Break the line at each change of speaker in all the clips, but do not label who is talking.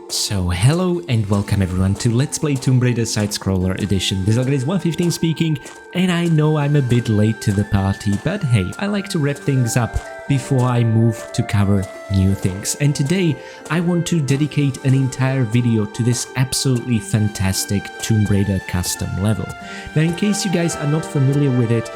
So hello and welcome everyone to Let's Play Tomb Raider Side-Scroller Edition. This is 115 speaking, and I know I'm a bit late to the party, but hey, I like to wrap things up before I move to cover new things. And today I want to dedicate an entire video to this absolutely fantastic Tomb Raider custom level. Now, in case you guys are not familiar with it,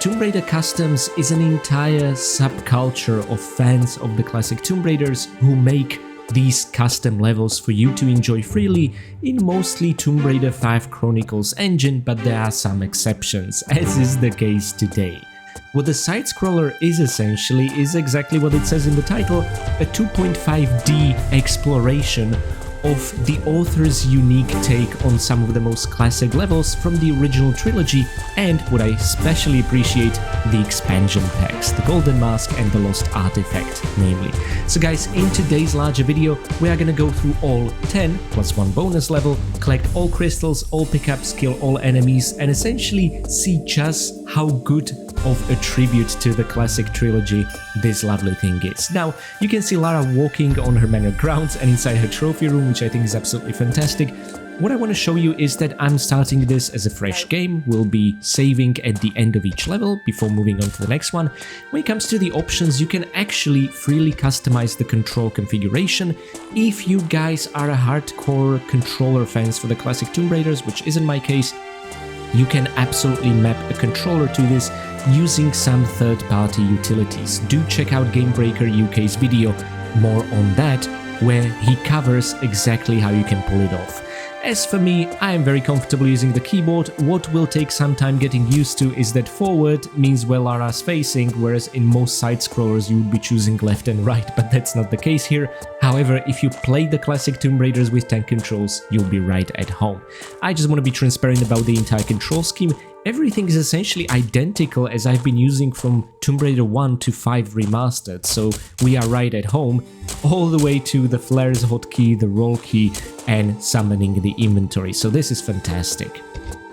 Tomb Raider Customs is an entire subculture of fans of the classic Tomb Raiders who make these custom levels for you to enjoy freely in mostly Tomb Raider 5 Chronicles engine, but there are some exceptions, as is the case today. What the side-scroller is essentially is exactly what it says in the title, a 2.5D exploration of the author's unique take on some of the most classic levels from the original trilogy, and what I especially appreciate, the expansion packs, the Golden Mask and the Lost Artifact, namely. So guys, in today's larger video, we are gonna go through all 10 plus 1 bonus level, collect all crystals, all pickups, kill all enemies, and essentially see just how good of a tribute to the classic trilogy this lovely thing is. Now, you can see Lara walking on her manor grounds and inside her trophy room, which I think is absolutely fantastic. What I want to show you is that I'm starting this as a fresh game. We'll be saving at the end of each level before moving on to the next one. When it comes to the options, you can actually freely customize the control configuration. If you guys are a hardcore controller fans for the classic Tomb Raiders, which isn't my case, you can absolutely map a controller to this using some third-party utilities. Do check out GameBreakersUK's video more on that, where he covers exactly how you can pull it off. As for me, I am very comfortable using the keyboard. What will take some time getting used to is that forward means where Lara's facing, whereas in most side-scrollers you would be choosing left and right, but that's not the case here. However, if you play the classic Tomb Raiders with 10 controls, you'll be right at home. I just want to be transparent about the entire control scheme. Everything is essentially identical as I've been using from Tomb Raider 1 to 5 Remastered, so we are right at home, all the way to the flares hotkey, the roll key, and summoning the inventory, so this is fantastic.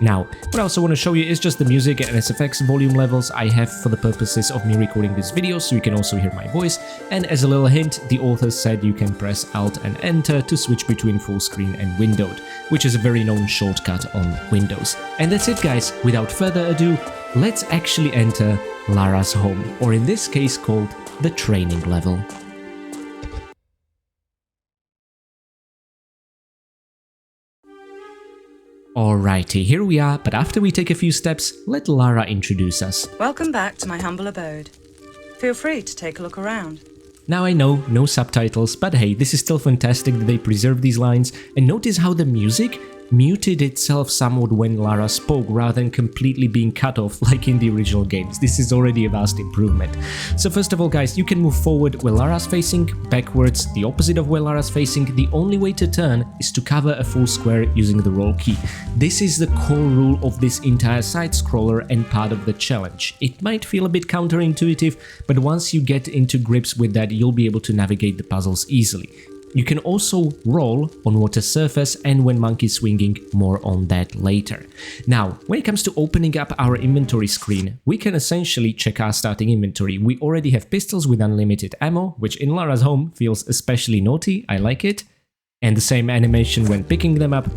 Now, what I also want to show you is just the music and SFX volume levels I have for the purposes of me recording this video, so you can also hear my voice, and as a little hint, the author said you can press Alt and Enter to switch between full screen and windowed, which is a very known shortcut on Windows. And that's it guys, without further ado, let's actually enter Lara's home, or in this case called the training level. Alrighty, here we are, but after we take a few steps, let Lara introduce us.
Welcome back to my humble abode. Feel free to take a look around.
Now I know, no subtitles, but hey, this is still fantastic that they preserve these lines, and notice how the music muted itself somewhat when Lara spoke rather than completely being cut off like in the original games. This is already a vast improvement. So first of all guys, you can move forward where Lara's facing, backwards the opposite of where Lara's facing. The only way to turn is to cover a full square using the roll key. This is the core rule of this entire side-scroller and part of the challenge. It might feel a bit counterintuitive, but once you get into grips with that, you'll be able to navigate the puzzles easily. You can also roll on water surface and when monkey swinging, more on that later. Now, when it comes to opening up our inventory screen, we can essentially check our starting inventory. We already have pistols with unlimited ammo, which in Lara's home feels especially naughty, I like it. And the same animation when picking them up,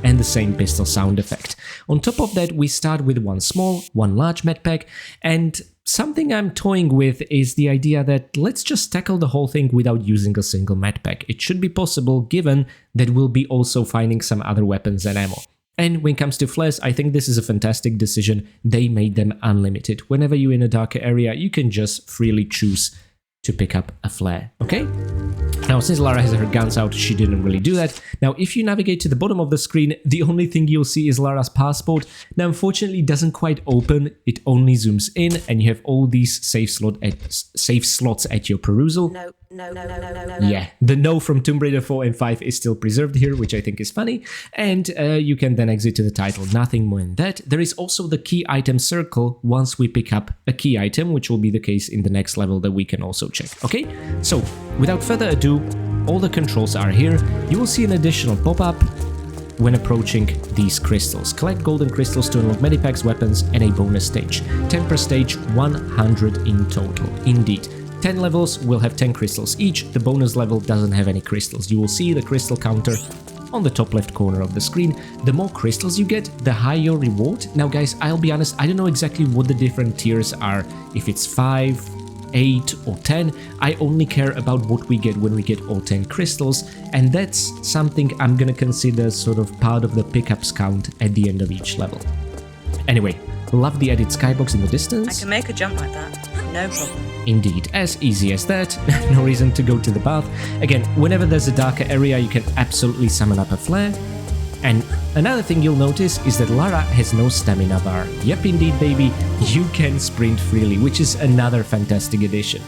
and the same pistol sound effect. On top of that, we start with one small, one large medpack, and something I'm toying with is the idea that let's just tackle the whole thing without using a single medpack. It should be possible given that we'll be also finding some other weapons and ammo. And when it comes to flares, I think this is a fantastic decision. They made them unlimited. Whenever you're in a darker area, you can just freely choose to pick up a flare, okay? Now, since Lara has her guns out, she didn't really do that. Now, if you navigate to the bottom of the screen, the only thing you'll see is Lara's passport. Now, unfortunately, it doesn't quite open. It only zooms in, and you have all these safe slots at your perusal.
No.
Yeah, the no from Tomb Raider 4 and 5 is still preserved here, which I think is funny. And you can then exit to the title, nothing more than that. There is also the key item circle once we pick up a key item, which will be the case in the next level that we can also check, okay? So, without further ado, all the controls are here. You will see an additional pop-up when approaching these crystals. Collect golden crystals to unlock Medipacks, weapons, and a bonus stage. 10 per stage, 100 in total. Indeed. 10 levels will have 10 crystals each. The bonus level doesn't have any crystals. You will see the crystal counter on the top left corner of the screen. The more crystals you get, the higher your reward. Now guys, I'll be honest, I don't know exactly what the different tiers are, if it's 5, 8 or 10. I only care about what we get when we get all 10 crystals, and that's something I'm gonna consider sort of part of the pickups count at the end of each level. Anyway, love the added skybox in the distance.
I can make a jump like that, no problem.
Indeed, as easy as that, no reason to go to the bath. Again, whenever there's a darker area, you can absolutely summon up a flare. And another thing you'll notice is that Lara has no stamina bar. Yep, indeed, baby, you can sprint freely, which is another fantastic addition.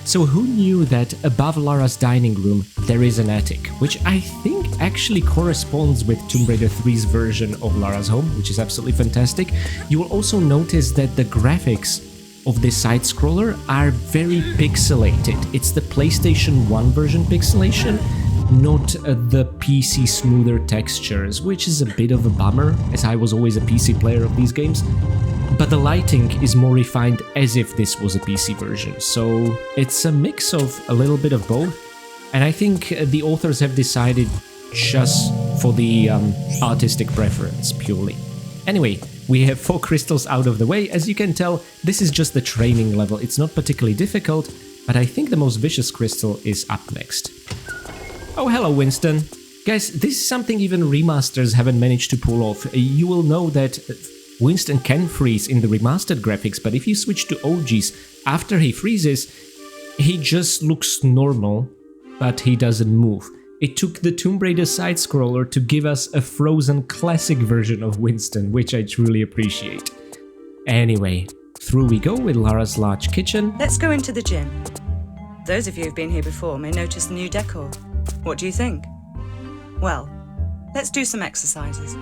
So who knew that above Lara's dining room there is an attic, which I think actually corresponds with Tomb Raider 3's version of Lara's home, which is absolutely fantastic. You will also notice that the graphics of this side-scroller are very pixelated. It's the PlayStation 1 version pixelation, not the PC smoother textures, which is a bit of a bummer, as I was always a PC player of these games. But the lighting is more refined as if this was a PC version, so it's a mix of a little bit of both, and I think the authors have decided just for the artistic preference purely. Anyway, we have 4 crystals out of the way. As you can tell, this is just the training level. It's not particularly difficult, but I think the most vicious crystal is up next. Oh, hello, Winston. Guys, this is something even remasters haven't managed to pull off. You will know that Winston can freeze in the remastered graphics, but if you switch to OGs, after he freezes, he just looks normal, but he doesn't move. It took the Tomb Raider side-scroller to give us a frozen classic version of Winston, which I truly appreciate. Anyway, through we go with Lara's large kitchen.
Let's go into the gym. Those of you who've been here before may notice the new decor. What do you think? Well, let's do some exercises.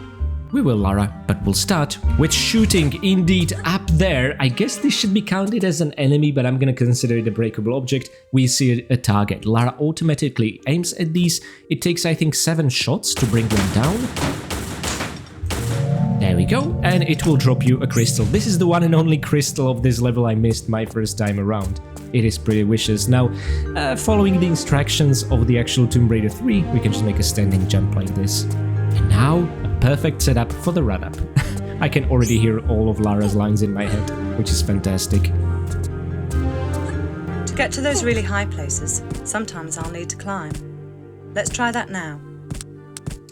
We will, Lara, but we'll start with shooting. Indeed, up there. I guess this should be counted as an enemy, but I'm gonna consider it a breakable object. We see a target. Lara automatically aims at these. It takes, I think, 7 shots to bring one down. There we go, and it will drop you a crystal. This is the one and only crystal of this level I missed my first time around. It is pretty vicious. Now, following the instructions of the actual Tomb Raider 3, we can just make a standing jump like this. And now, a perfect setup for the run-up. I can already hear all of Lara's lines in my head, which is fantastic.
To get to those really high places, sometimes I'll need to climb. Let's try that now.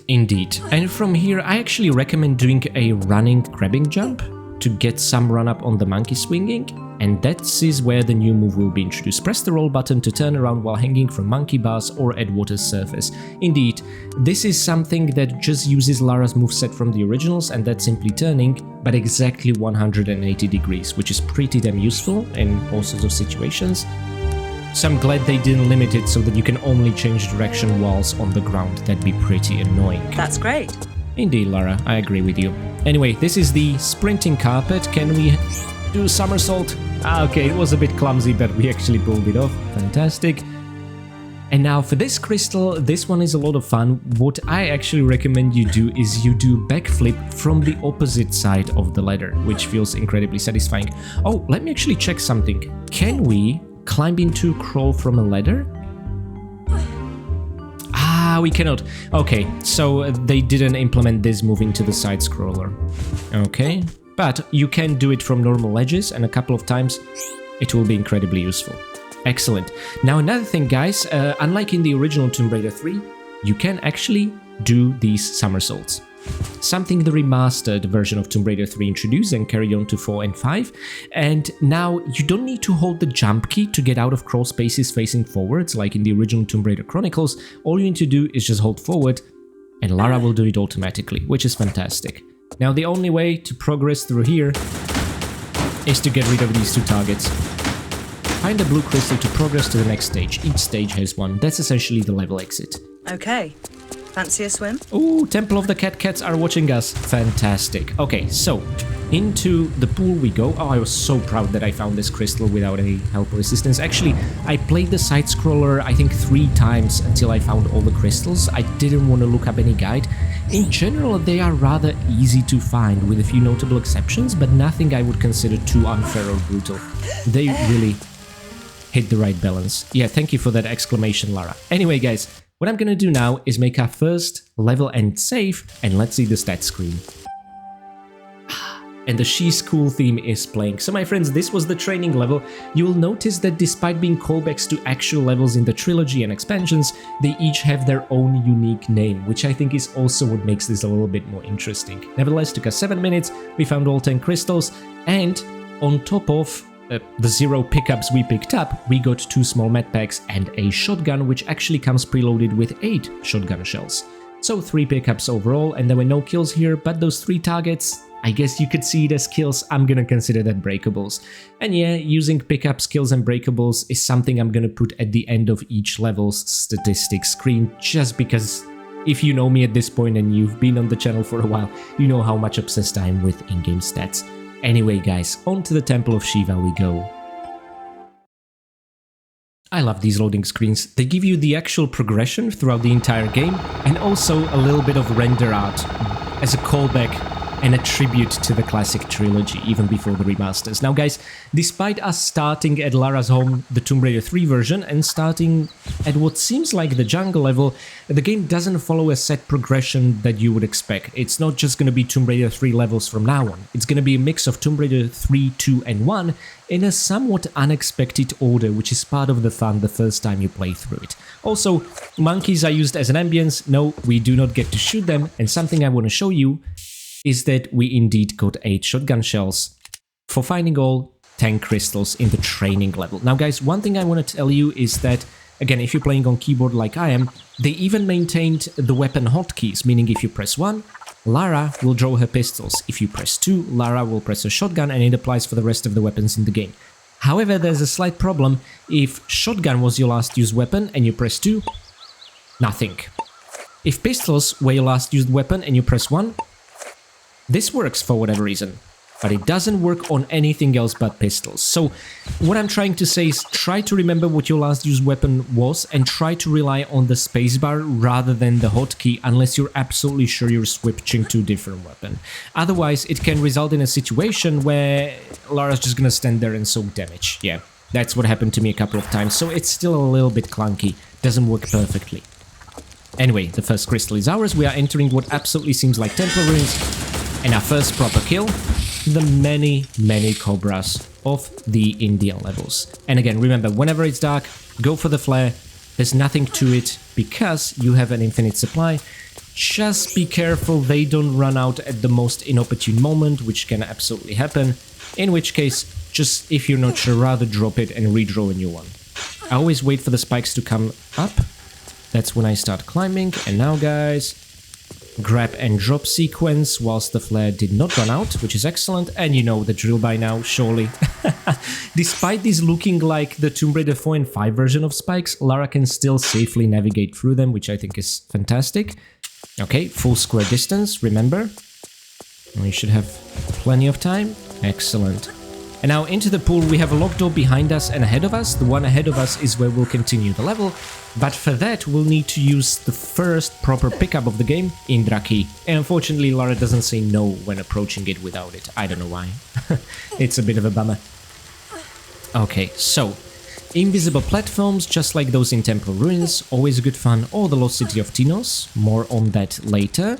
Indeed. And from here, I actually recommend doing a running grabbing jump to get some run-up on the monkey swinging. And that is where the new move will be introduced. Press the roll button to turn around while hanging from monkey bars or at water's surface. Indeed, this is something that just uses Lara's moveset from the originals, and that's simply turning, but exactly 180 degrees, which is pretty damn useful in all sorts of situations. So I'm glad they didn't limit it so that you can only change direction whilst on the ground. That'd be pretty annoying.
That's great.
Indeed, Lara, I agree with you. Anyway, this is the sprinting carpet. Can we do a somersault? Okay, it was a bit clumsy, but we actually pulled it off. Fantastic. And now for this crystal, this one is a lot of fun. What I actually recommend you do is you do backflip from the opposite side of the ladder, which feels incredibly satisfying. Oh, let me actually check something. Can we climb into crawl from a ladder? Ah, we cannot. Okay, so they didn't implement this moving to the side scroller. Okay. But you can do it from normal ledges, and a couple of times it will be incredibly useful. Excellent. Now another thing, guys, unlike in the original Tomb Raider 3, you can actually do these somersaults. Something the remastered version of Tomb Raider 3 introduced and carried on to 4 and 5. And now you don't need to hold the jump key to get out of crawl spaces facing forwards like in the original Tomb Raider Chronicles. All you need to do is just hold forward, and Lara will do it automatically, which is fantastic. Now the only way to progress through here is to get rid of these 2 targets. Find a blue crystal to progress to the next stage. Each stage has one. That's essentially the level exit.
Okay. Fancy a swim?
Ooh, Temple of the Cats are watching us. Fantastic. Okay, so into the pool we go. Oh, I was so proud that I found this crystal without any help or assistance. Actually, I played the side-scroller I think 3 times until I found all the crystals. I didn't want to look up any guide. In general, they are rather easy to find, with a few notable exceptions, but nothing I would consider too unfair or brutal. They really hit the right balance. Yeah, thank you for that exclamation, Lara. Anyway, guys, what I'm gonna do now is make our first level and save, and let's see the stat screen. And the She's Cool theme is playing. So my friends, this was the training level. You will notice that despite being callbacks to actual levels in the trilogy and expansions, they each have their own unique name, which I think is also what makes this a little bit more interesting. Nevertheless, took us 7 minutes, we found all 10 crystals, and on top of the 0 pickups we picked up, we got 2 small medpacks and a shotgun, which actually comes preloaded with 8 shotgun shells. So 3 pickups overall, and there were no kills here, but those 3 targets, I guess you could see it as kills. I'm gonna consider that breakables. And yeah, using pickup skills and breakables is something I'm gonna put at the end of each level's statistics screen, just because if you know me at this point and you've been on the channel for a while, you know how much obsessed I am with in-game stats. Anyway guys, on to the Temple of Shiva we go. I love these loading screens. They give you the actual progression throughout the entire game, and also a little bit of render art as a callback and a tribute to the classic trilogy, even before the remasters. Now guys, despite us starting at Lara's home, the Tomb Raider 3 version, and starting at what seems like the jungle level, the game doesn't follow a set progression that you would expect. It's not just going to be Tomb Raider 3 levels from now on. It's going to be a mix of Tomb Raider 3, 2 and 1 in a somewhat unexpected order, which is part of the fun the first time you play through it. Also, monkeys are used as an ambience. No, we do not get to shoot them, and something I want to show you is that we indeed got 8 shotgun shells for finding all 10 crystals in the training level. Now guys, one thing I want to tell you is that, again, if you're playing on keyboard like I am, they even maintained the weapon hotkeys, meaning if you press 1, Lara will draw her pistols. If you press 2, Lara will press a shotgun, and it applies for the rest of the weapons in the game. However, there's a slight problem. If shotgun was your last used weapon and you press 2, nothing. If pistols were your last used weapon and you press 1, this works for whatever reason, but it doesn't work on anything else but pistols. So what I'm trying to say is try to remember what your last used weapon was and try to rely on the spacebar rather than the hotkey, unless you're absolutely sure you're switching to a different weapon. Otherwise, it can result in a situation where Lara's just gonna stand there and soak damage. Yeah, that's what happened to me a couple of times, so it's still a little bit clunky, doesn't work perfectly. Anyway, the first crystal is ours. We are entering what absolutely seems like temple ruins. And our first proper kill, the many cobras of the Indian levels. And again, remember, whenever it's dark, go for the flare. There's nothing to it because you have an infinite supply. Just be careful they don't run out at the most inopportune moment, which can absolutely happen. In which case, just if you're not sure, rather drop it and redraw a new one. I always wait for the spikes to come up. That's when I start climbing. And now, guys, grab and drop sequence whilst the flare did not run out, which is excellent, and you know the drill by now, surely. Despite these looking like the Tomb Raider 4 and 5 version of spikes, Lara can still safely navigate through them, which I think is fantastic. Okay, full square distance, remember. We should have plenty of time. Excellent. And now into the pool, we have a locked door behind us and ahead of us. The one ahead of us is where we'll continue the level, but for that we'll need to use the first proper pickup of the game, Indra Key. And unfortunately Lara doesn't say no when approaching it without it. I don't know why. It's a bit of a bummer. Okay, so invisible platforms, just like those in Temple Ruins, always good fun, or the lost city of Tinnos, more on that later.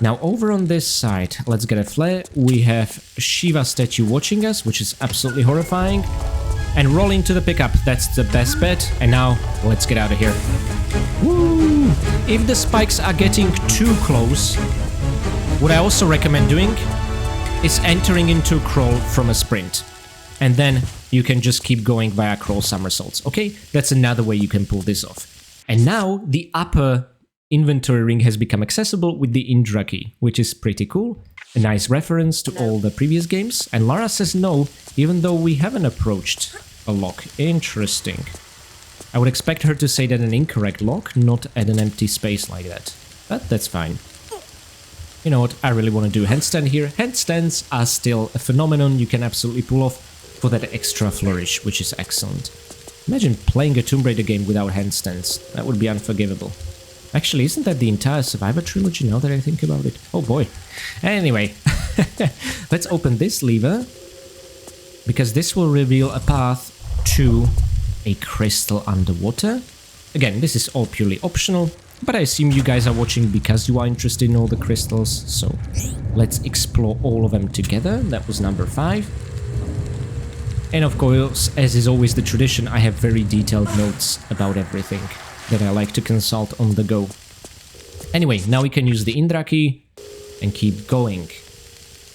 Now over on this side, let's get a flare. We have Shiva statue watching us, which is absolutely horrifying. And roll into the pickup, that's the best bet. And now, let's get out of here. Woo! If the spikes are getting too close, what I also recommend doing is entering into a crawl from a sprint. And then you can just keep going via crawl somersaults, okay? That's another way you can pull this off. And now the upper inventory ring has become accessible with the Indra Key, which is pretty cool. A nice reference to all the previous games. And Lara says no, even though we haven't approached a lock. Interesting. I would expect her to say that an incorrect lock, not at an empty space like that. But that's fine. You know what, I really want to do a handstand here. Handstands are still a phenomenon you can absolutely pull off for that extra flourish, which is excellent. Imagine playing a Tomb Raider game without handstands. That would be unforgivable. Actually, isn't that the entire Survivor trilogy now that I think about it? Oh boy. Anyway, let's open this lever, because this will reveal a path to a crystal underwater. Again, this is all purely optional, but I assume you guys are watching because you are interested in all the crystals, so let's explore all of them together. That was number 5. And of course, as is always the tradition, I have very detailed notes about everything that I like to consult on the go. Anyway, now we can use the Indra key and keep going.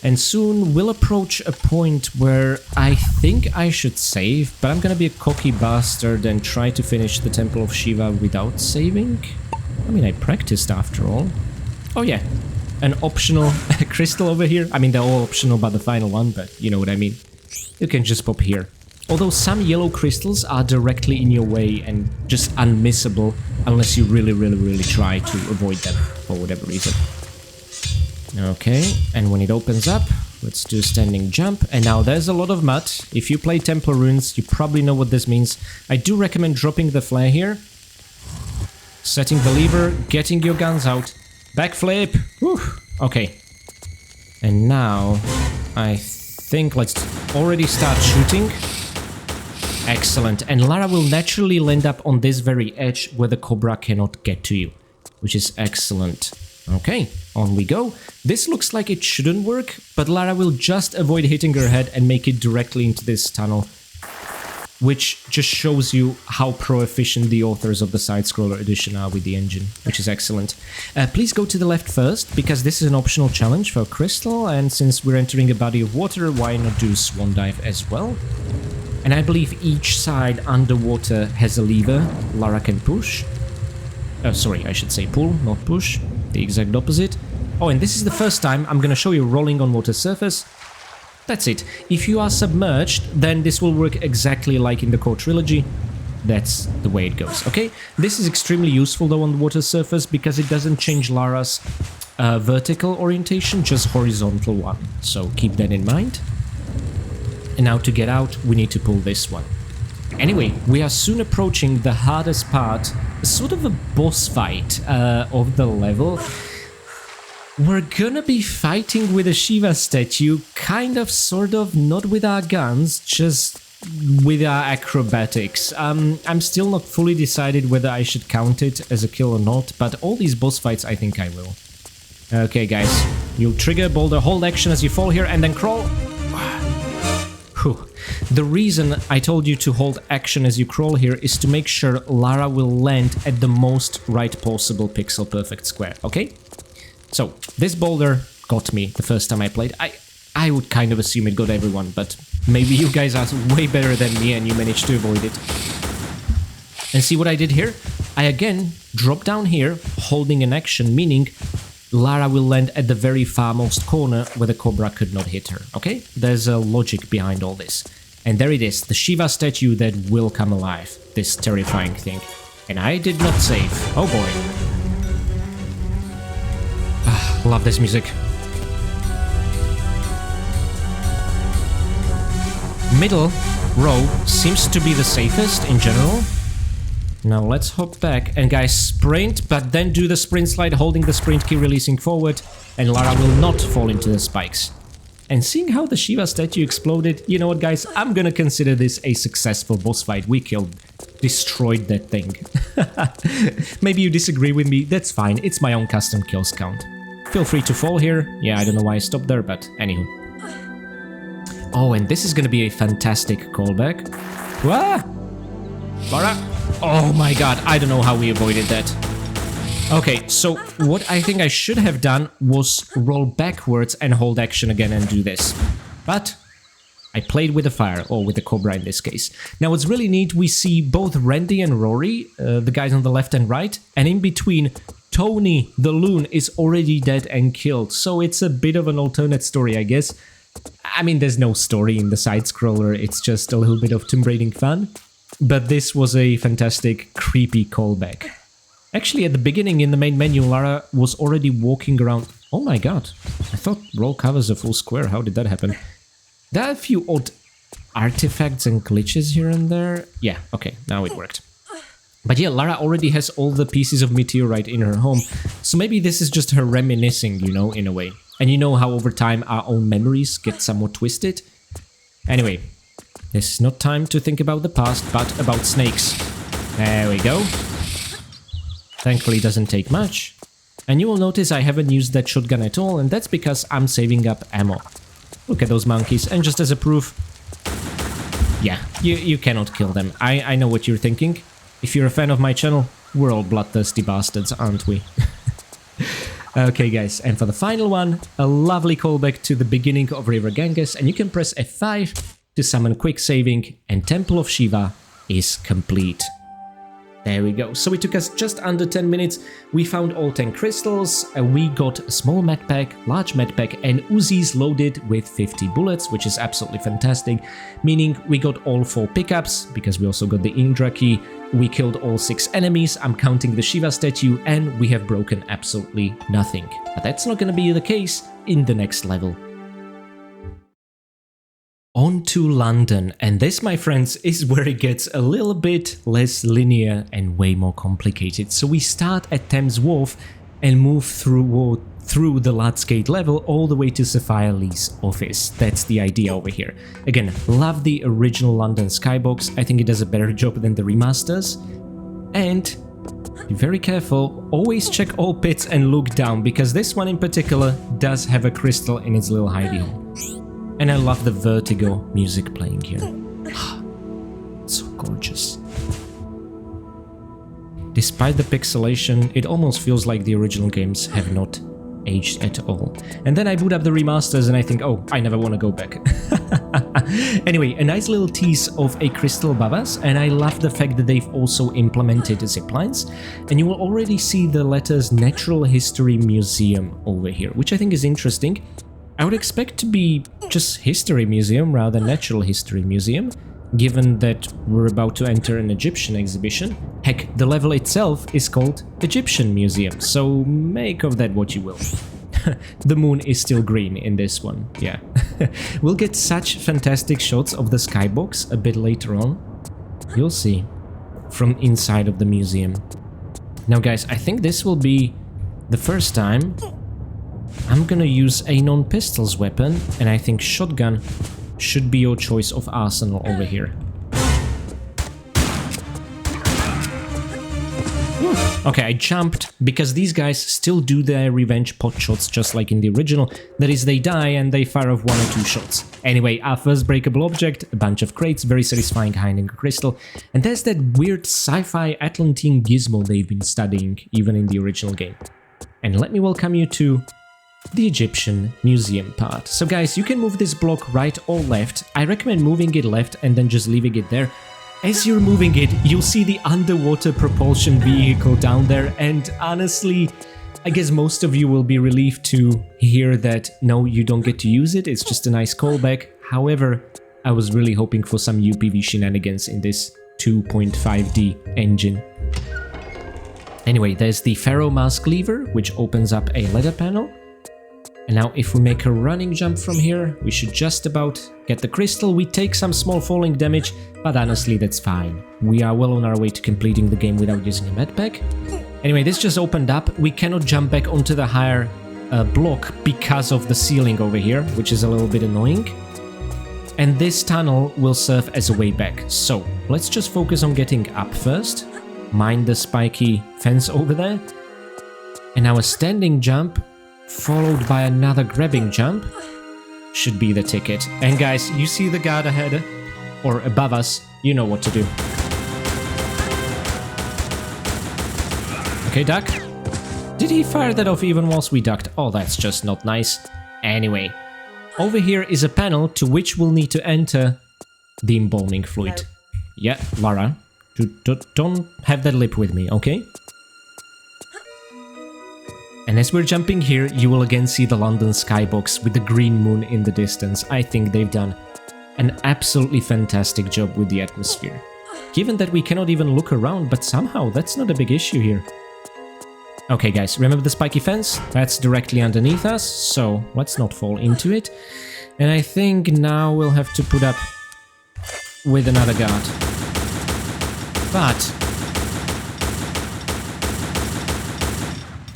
And soon we'll approach a point where I think I should save, but I'm gonna be a cocky bastard and try to finish the Temple of Shiva without saving. I mean, I practiced after all. Oh yeah, an optional crystal over here. I mean, they're all optional but the final one, but you know what I mean. You can just pop here. Although some yellow crystals are directly in your way and just unmissable unless you really try to avoid them for whatever reason. Okay, and when it opens up, let's do standing jump. And now there's a lot of mud. If you play Templar runes, you probably know what this means. I do recommend dropping the flare here. Setting the lever, getting your guns out. Backflip! Whew. Okay. And now, I think let's already start shooting. Excellent. And Lara will naturally land up on this very edge where the Cobra cannot get to you, which is excellent. Okay, on we go. This looks like it shouldn't work, but Lara will just avoid hitting her head and make it directly into this tunnel, which just shows you how pro-efficient the authors of the side-scroller edition are with the engine, which is excellent. Please go to the left first, because this is an optional challenge for Crystal, and since we're entering a body of water, why not do Swan Dive as well? And I believe each side underwater has a lever Lara can push. Sorry, I should say pull, not push. The exact opposite. Oh, and this is the first time I'm gonna show you rolling on water surface. That's it. If you are submerged, then this will work exactly like in the core trilogy. That's the way it goes, okay? This is extremely useful though on the water surface because it doesn't change Lara's vertical orientation, just horizontal one. So keep that in mind. And now to get out, we need to pull this one. Anyway, we are soon approaching the hardest part, sort of a boss fight of the level. We're gonna be fighting with a Shiva statue, kind of, sort of, not with our guns, just with our acrobatics. I'm still not fully decided whether I should count it as a kill or not, but all these boss fights I think I will. Okay guys, you'll trigger boulder, hold action as you fall here and then crawl. Whew. The reason I told you to hold action as you crawl here is to make sure Lara will land at the most right possible pixel perfect square, okay? So, this boulder got me the first time I played. I would kind of assume it got everyone, but maybe you guys are way better than me and you managed to avoid it. And see what I did here? I again drop down here, holding an action, meaning Lara will land at the very farmost corner where the Cobra could not hit her, okay? There's a logic behind all this. And there it is, the Shiva statue that will come alive, this terrifying thing. And I did not save. Oh boy. Love this music. Middle row seems to be the safest in general. Now let's hop back and guys sprint, but then do the sprint slide holding the sprint key releasing forward and Lara will not fall into the spikes. And seeing how the Shiva statue exploded, you know what guys, I'm gonna consider this a successful boss fight. We destroyed that thing. Maybe you disagree with me, that's fine, it's my own custom kills count. Feel free to fall here. Yeah, I don't know why I stopped there, but anywho. Oh, and this is gonna be a fantastic callback. Wah! Lara! Oh my god, I don't know how we avoided that. Okay, so what I think I should have done was roll backwards and hold action again and do this. But I played with the fire, or with the Cobra in this case. Now what's really neat, we see both Randy and Rory, the guys on the left and right, and in between, Tony, the loon, is already dead and killed, so it's a bit of an alternate story, I guess. I mean, there's no story in the side-scroller, it's just a little bit of Tomb Raiding fun. But this was a fantastic, creepy callback. Actually, at the beginning in the main menu, Lara was already walking around... Oh my god, I thought roll covers a full square, how did that happen? There are a few odd artifacts and glitches here and there. Yeah, okay, now it worked. But yeah, Lara already has all the pieces of meteorite in her home, so maybe this is just her reminiscing, you know, in a way. And you know how over time our own memories get somewhat twisted? Anyway, This is not time to think about the past, but about snakes. There we go. Thankfully, it doesn't take much. And you will notice I haven't used that shotgun at all, and that's because I'm saving up ammo. Look at those monkeys, and just as a proof... Yeah, you cannot kill them. I know what you're thinking. If you're a fan of my channel, we're all bloodthirsty bastards, aren't we? Okay, guys, and for the final one, a lovely callback to the beginning of River Ganges, and you can press F5 to summon quick saving, and Temple of Shiva is complete. There we go. So it took us just under 10 minutes. We found all 10 crystals, we got a small medpack, large medpack, and Uzis loaded with 50 bullets, which is absolutely fantastic, meaning we got all 4 pickups, because we also got the Indra key, we killed all 6 enemies, I'm counting the Shiva statue, and we have broken absolutely nothing. But that's not gonna be the case in the next level. On to London, and this, my friends, is where it gets a little bit less linear and way more complicated. So we start at Thames Wharf and move through the Ladsgate level all the way to Sophia Lee's office. That's the idea over here. Again, love the original London skybox. I think it does a better job than the remasters. And be very careful, always check all pits and look down, because this one in particular does have a crystal in its little hidey hole. And I love the Vertigo music playing here. So gorgeous. Despite the pixelation, it almost feels like the original games have not aged at all. And then I boot up the remasters and I think, oh, I never want to go back. Anyway, a nice little tease of a crystal above us, and I love the fact that they've also implemented ziplines. And you will already see the letters Natural History Museum over here, which I think is interesting. I would expect to be just History Museum rather than Natural History Museum, given that we're about to enter an Egyptian exhibition. Heck, the level itself is called Egyptian Museum, so make of that what you will. The moon is still green in this one, yeah. We'll get such fantastic shots of the skybox a bit later on. You'll see. From inside of the museum. Now guys, I think this will be the first time I'm gonna use a non-pistols weapon, and I think shotgun should be your choice of arsenal over here. Okay, I jumped, because these guys still do their revenge pot shots just like in the original. That is, they die and they fire off 1 or 2 shots. Anyway, our first breakable object, a bunch of crates, very satisfying hiding a crystal. And there's that weird sci-fi Atlantean gizmo they've been studying, even in the original game. And let me welcome you to the Egyptian Museum part. So guys, you can move this block right or left. I recommend moving it left and then just leaving it there. As you're moving it, you'll see the underwater propulsion vehicle down there, and honestly, I guess most of you will be relieved to hear that no, you don't get to use it, it's just a nice callback. However, I was really hoping for some UPV shenanigans in this 2.5D engine. Anyway, there's the Pharaoh mask lever, which opens up a ladder panel. And now if we make a running jump from here, we should just about get the crystal. We take some small falling damage, but honestly that's fine. We are well on our way to completing the game without using a medpack. Anyway, this just opened up. We cannot jump back onto the higher block because of the ceiling over here, which is a little bit annoying. And this tunnel will serve as a way back. So let's just focus on getting up first. Mind the spiky fence over there. And now a standing jump, followed by another grabbing jump, should be the ticket. And guys, you see the guard ahead, or above us, you know what to do. Okay, duck. Did he fire that off even whilst we ducked? Oh, that's just not nice. Anyway, over here is a panel to which we'll need to enter the embalming fluid. Yeah, Lara, don't have that lip with me, okay? And as we're jumping here, you will again see the London skybox with the green moon in the distance. I think they've done an absolutely fantastic job with the atmosphere. Given that we cannot even look around, but somehow that's not a big issue here. Okay guys, remember the spiky fence? That's directly underneath us, so let's not fall into it. And I think now we'll have to put up with another guard. But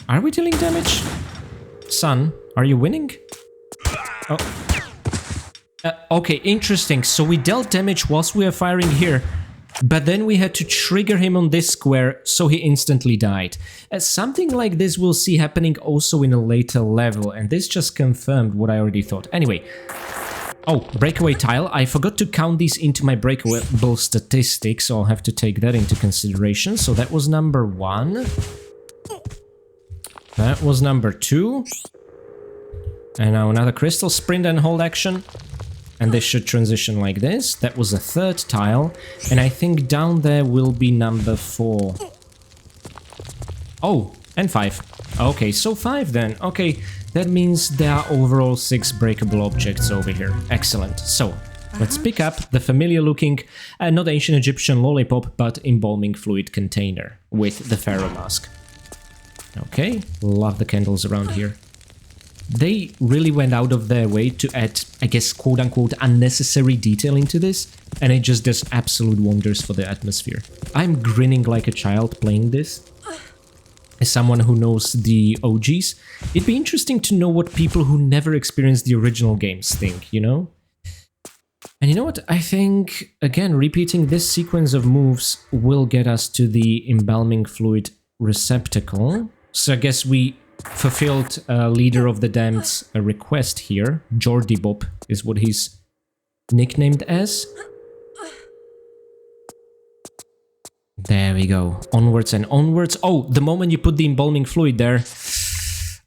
are we dealing damage? Son, are you winning? Oh. Okay, interesting. So we dealt damage whilst we were firing here, but then we had to trigger him on this square, so he instantly died. Something like this we'll see happening also in a later level, and this just confirmed what I already thought. Anyway, oh, breakaway tile. I forgot to count these into my breakable statistics, so I'll have to take that into consideration. So that was number 1. That was number 2. And now another crystal, sprint and hold action. And this should transition like this. That was a 3rd tile. And I think down there will be number 4. Oh, and 5. Okay, so 5 then. Okay, that means there are overall 6 breakable objects over here. Excellent. So, let's pick up the familiar looking, not ancient Egyptian lollipop, but embalming fluid container with the pharaoh mask. Okay, love the candles around here. They really went out of their way to add, I guess, quote-unquote unnecessary detail into this, and it just does absolute wonders for the atmosphere. I'm grinning like a child playing this. As someone who knows the OGs, it'd be interesting to know what people who never experienced the original games think, you know? And you know what? I think, again, repeating this sequence of moves will get us to the embalming fluid receptacle. So I guess we fulfilled Leader of the Damned's request here. Jordy Bob is what he's nicknamed as. There we go. Onwards and onwards. Oh, the moment you put the embalming fluid there,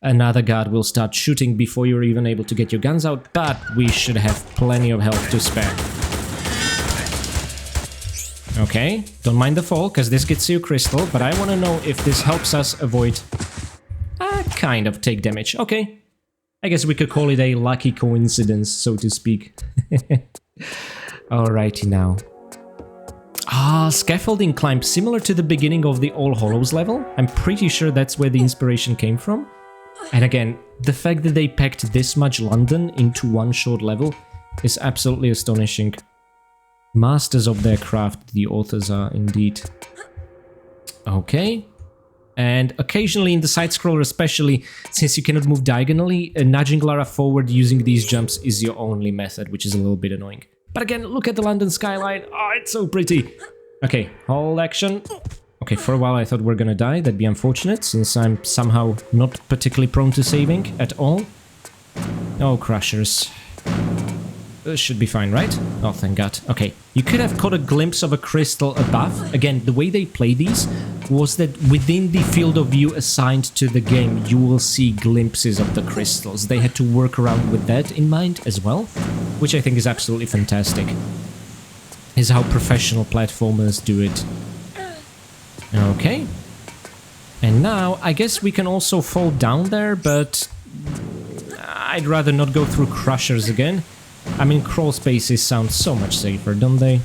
another guard will start shooting before you're even able to get your guns out, but we should have plenty of health to spare. Okay, don't mind the fall, because this gets you crystal, but I want to know if this helps us avoid kind of take damage. Okay, I guess we could call it a lucky coincidence, so to speak. Alrighty now. Scaffolding climb, similar to the beginning of the All Hollows level. I'm pretty sure that's where the inspiration came from. And again, the fact that they packed this much London into one short level is absolutely astonishing. Masters of their craft, the authors are indeed. Okay. And occasionally in the side-scroller especially, since you cannot move diagonally, nudging Lara forward using these jumps is your only method, which is a little bit annoying. But again, look at the London skyline. Oh, it's so pretty. Okay, hold action. Okay, for a while I thought we're gonna die. That'd be unfortunate, since I'm somehow not particularly prone to saving at all. Oh, crushers. This should be fine, right? Oh, thank God. Okay, you could have caught a glimpse of a crystal above. Again, the way they play these was that within the field of view assigned to the game, you will see glimpses of the crystals. They had to work around with that in mind as well, which I think is absolutely fantastic. Is how professional platformers do it. Okay. And now, I guess we can also fall down there, but I'd rather not go through crushers again. I mean, crawl spaces sound so much safer, don't they?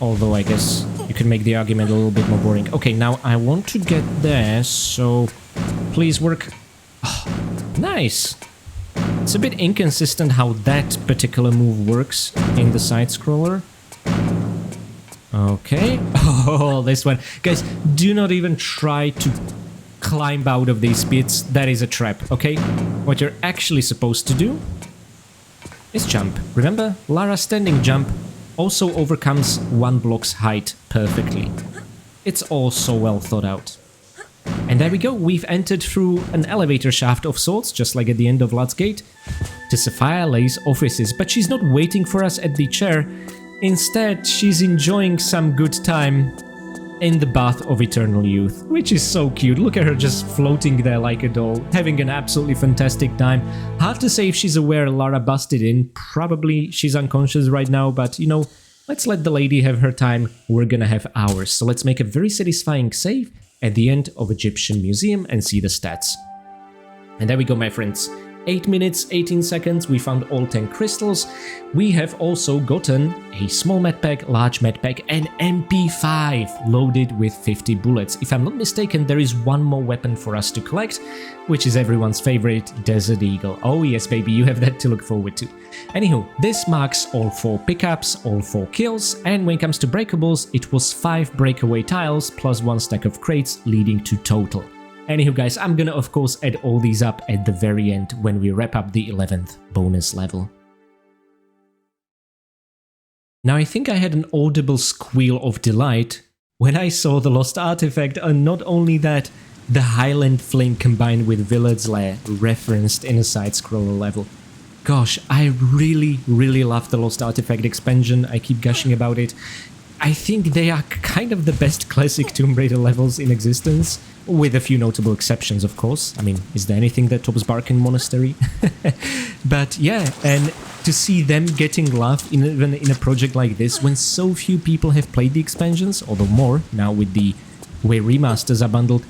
Although I guess you can make the argument a little bit more boring. Okay, now I want to get there, so please work. Oh, nice! It's a bit inconsistent how that particular move works in the side-scroller. Okay. Oh, this one. Guys, do not even try to climb out of these pits. That is a trap, okay? What you're actually supposed to do is jump. Remember, Lara's standing jump also overcomes one block's height perfectly. It's all so well thought out. And there we go, we've entered through an elevator shaft of sorts, just like at the end of Lad's Gate, to Sapphire Lay's offices. But she's not waiting for us at the chair. Instead, she's enjoying some good time in the bath of eternal youth, which is so cute. Look at her just floating there like a doll, having an absolutely fantastic time. Hard to say if she's aware Lara busted in. Probably she's unconscious right now, but you know, let's let the lady have her time. We're gonna have ours. So let's make a very satisfying save at the end of Egyptian Museum and see the stats. And there we go, my friends. 8 minutes, 18 seconds, we found all 10 crystals. We have also gotten a small medpack, large medpack, and MP5 loaded with 50 bullets. If I'm not mistaken, there is one more weapon for us to collect, which is everyone's favorite, Desert Eagle. Oh yes, baby, you have that to look forward to. Anywho, this marks all 4 pickups, all 4 kills, and when it comes to breakables, it was 5 breakaway tiles plus 1 stack of crates, leading to total. Anywho guys, I'm gonna of course add all these up at the very end when we wrap up the 11th bonus level. Now I think I had an audible squeal of delight when I saw the lost artifact, and not only that, the Highland Fling combined with Villard's Lair referenced in a side-scroller level. Gosh, I really love the Lost Artifact expansion. I keep gushing about it. I think they are kind of the best classic Tomb Raider levels in existence, with a few notable exceptions, of course. I mean, is there anything that tops Barkin Monastery? But yeah, and to see them getting love even in a project like this, when so few people have played the expansions, although more now with the way remasters are bundled,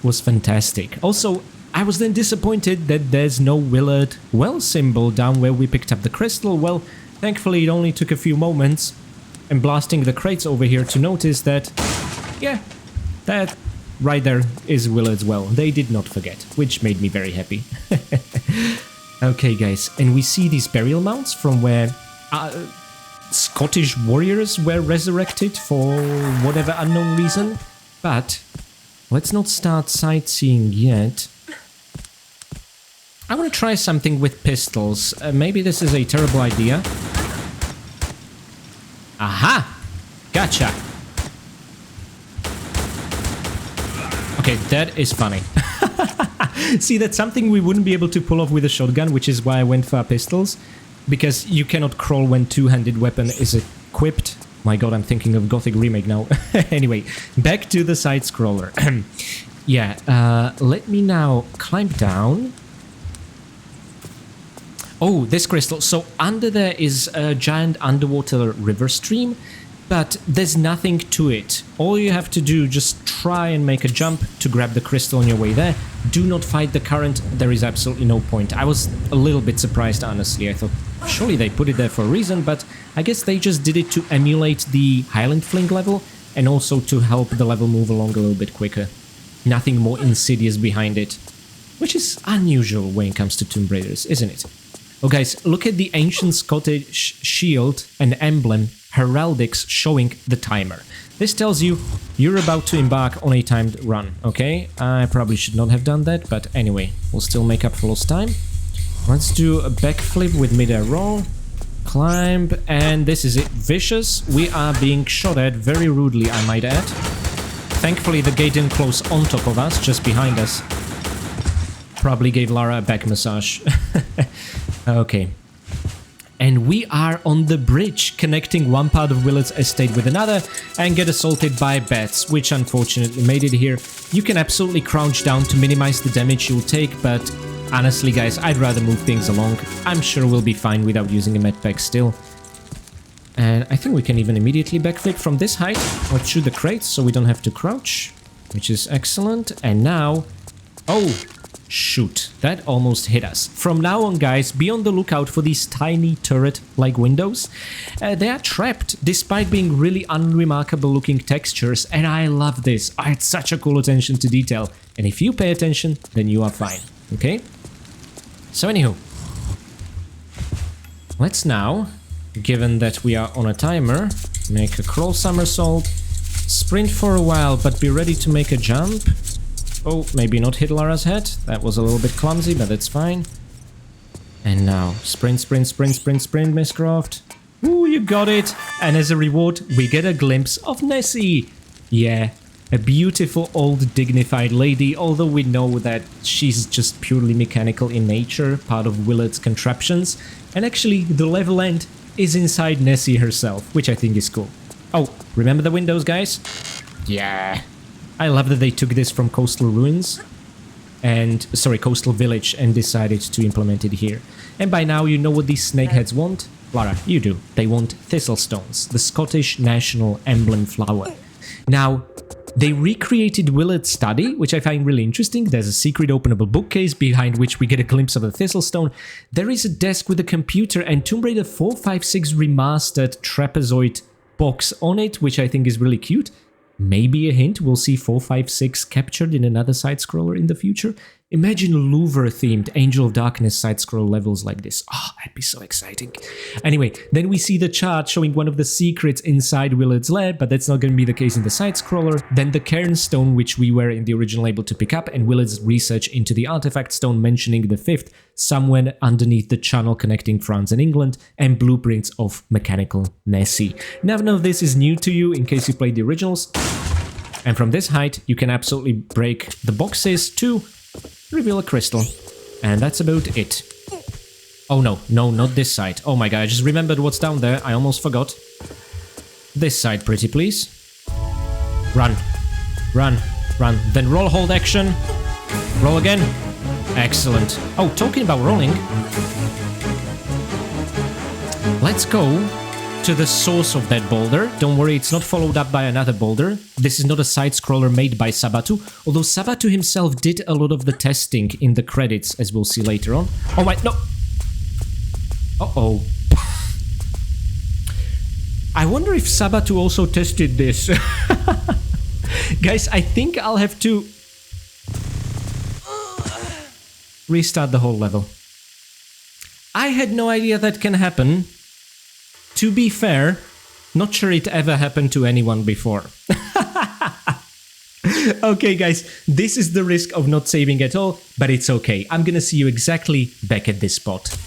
was fantastic. Also, I was then disappointed that there's no Willard well symbol down where we picked up the crystal. Well, thankfully it only took a few moments and blasting the crates over here to notice that, yeah, that right there is Willard's well. They did not forget, which made me very happy. Okay guys, and we see these burial mounds from where Scottish warriors were resurrected for whatever unknown reason, but let's not start sightseeing yet. I want to try something with pistols. Maybe this is a terrible idea. Aha! Gotcha! Okay, that is funny. See, that's something we wouldn't be able to pull off with a shotgun, which is why I went for pistols. Because you cannot crawl when two-handed weapon is equipped. My god, I'm thinking of Gothic Remake now. Anyway, back to the side-scroller. Yeah, let me now climb down. Oh, this crystal. So under there is a giant underwater river stream, but there's nothing to it. All you have to do, just try and make a jump to grab the crystal on your way there. Do not fight the current. There is absolutely no point. I was a little bit surprised, honestly. I thought, surely they put it there for a reason, but I guess they just did it to emulate the Highland Fling level and also to help the level move along a little bit quicker. Nothing more insidious behind it, which is unusual when it comes to Tomb Raiders, isn't it? Oh guys, look at the ancient Scottish shield and emblem heraldics showing the timer. This tells you you're about to embark on a timed run, okay? I probably should not have done that, but anyway, we'll still make up for lost time. Let's do a backflip with mid-air roll, climb, and this is it. Vicious. We are being shot at very rudely, I might add. Thankfully, the gate didn't close on top of us, just behind us. Probably gave Lara a back massage. Okay. And we are on the bridge, connecting one part of Willard's estate with another, and get assaulted by bats, which unfortunately made it here. You can absolutely crouch down to minimize the damage you'll take, but honestly guys, I'd rather move things along. I'm sure we'll be fine without using a medpack still. And I think we can even immediately backflip from this height. Let's shoot the crates so we don't have to crouch, which is excellent. And now... oh! Shoot, that almost hit us. From now on, guys, be on the lookout for these tiny turret-like windows. They are trapped, despite being really unremarkable-looking textures, and I love this. I had such a cool attention to detail. And if you pay attention, then you are fine, okay? So anywho, let's now, given that we are on a timer, make a crawl somersault, sprint for a while, but be ready to make a jump. Oh, maybe not hit Lara's head. That was a little bit clumsy, but that's fine. And now, sprint, sprint, sprint, sprint, sprint, Miss Croft. Ooh, you got it! And as a reward, we get a glimpse of Nessie! Yeah, a beautiful old dignified lady, although we know that she's just purely mechanical in nature, part of Willard's contraptions. And actually, the level end is inside Nessie herself, which I think is cool. Oh, remember the windows, guys? Yeah. I love that they took this from Coastal Ruins, Coastal Village, and decided to implement it here. And by now you know what these snakeheads want? Lara, you do. They want thistlestones, the Scottish national emblem flower. Now, they recreated Willard's study, which I find really interesting. There's a secret openable bookcase behind which we get a glimpse of a thistlestone. There is a desk with a computer and Tomb Raider 456 remastered trapezoid box on it, which I think is really cute. Maybe a hint, we'll see 456 captured in another side-scroller in the future. Imagine Louvre-themed Angel of Darkness side-scroll levels like this. Oh, that'd be so exciting. Anyway, then we see the chart showing one of the secrets inside Willard's lab, but that's not going to be the case in the side-scroller. Then the cairnstone, which we were in the original able to pick up, and Willard's research into the artifact stone mentioning the 5th somewhere underneath the channel connecting France and England, and blueprints of Mechanical Nessie. Now, none of this is new to you in case you played the originals. And from this height, you can absolutely break the boxes to reveal a crystal. And that's about it. Oh no, no, not this side. Oh my god, I just remembered what's down there. I almost forgot. This side, pretty please. Run. Run. Run. Then roll, hold action. Roll again. Excellent. Oh, talking about rolling. Let's go to the source of that boulder. Don't worry, it's not followed up by another boulder. This is not a side-scroller made by Sabatu, although Sabatu himself did a lot of the testing in the credits, as we'll see later on. Oh my, no! Uh-oh. I wonder if Sabatu also tested this. Guys, I think I'll have to restart the whole level. I had no idea that can happen. To be fair, not sure it ever happened to anyone before. Okay guys, this is the risk of not saving at all, but it's okay. I'm gonna see you exactly back at this spot.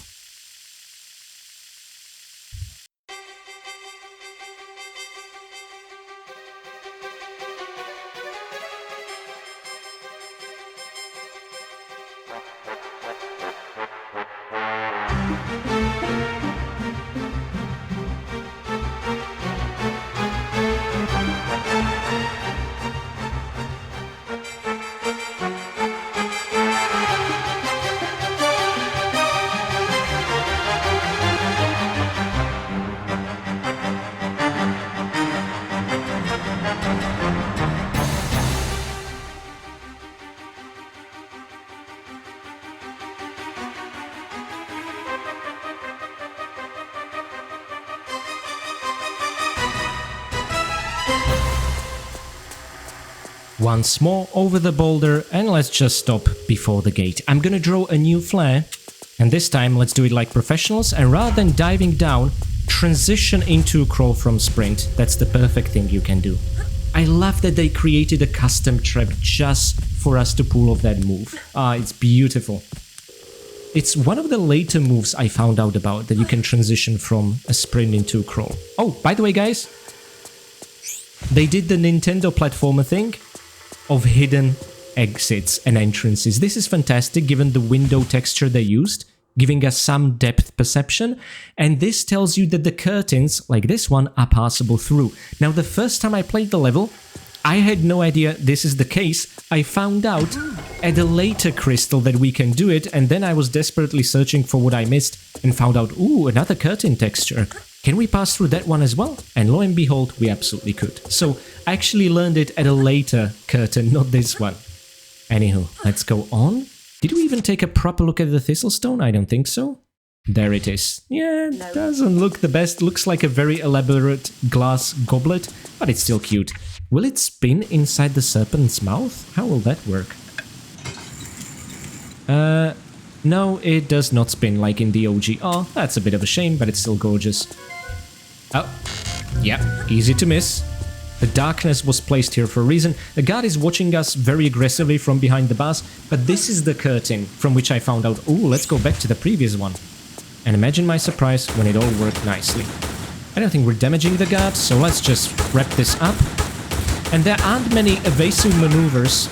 Once more over the boulder, and let's just stop before the gate. I'm gonna draw a new flare, and this time let's do it like professionals, and rather than diving down, transition into a crawl from sprint. That's the perfect thing you can do. I love that they created a custom trap just for us to pull off that move. Ah, it's beautiful. It's one of the later moves I found out about, that you can transition from a sprint into a crawl. Oh, by the way guys, they did the Nintendo platformer thing of hidden exits and entrances. This is fantastic given the window texture they used, giving us some depth perception, and this tells you that the curtains, like this one, are passable through. Now, the first time I played the level, I had no idea this is the case. I found out at a later crystal that we can do it, and then I was desperately searching for what I missed and found out, ooh, another curtain texture. Can we pass through that one as well? And lo and behold, we absolutely could. So I actually learned it at a later curtain, not this one. Anywho, let's go on. Did we even take a proper look at the Thistlestone? I don't think so. There it is. Yeah, it doesn't look the best. Looks like a very elaborate glass goblet, but it's still cute. Will it spin inside the serpent's mouth? How will that work? No, it does not spin like in the OG. Oh, that's a bit of a shame, but it's still gorgeous. Oh, yeah, easy to miss. The darkness was placed here for a reason. The guard is watching us very aggressively from behind the bars, but this is the curtain from which I found out, ooh, let's go back to the previous one. And imagine my surprise when it all worked nicely. I don't think we're damaging the guard, so let's just wrap this up. And there aren't many evasive maneuvers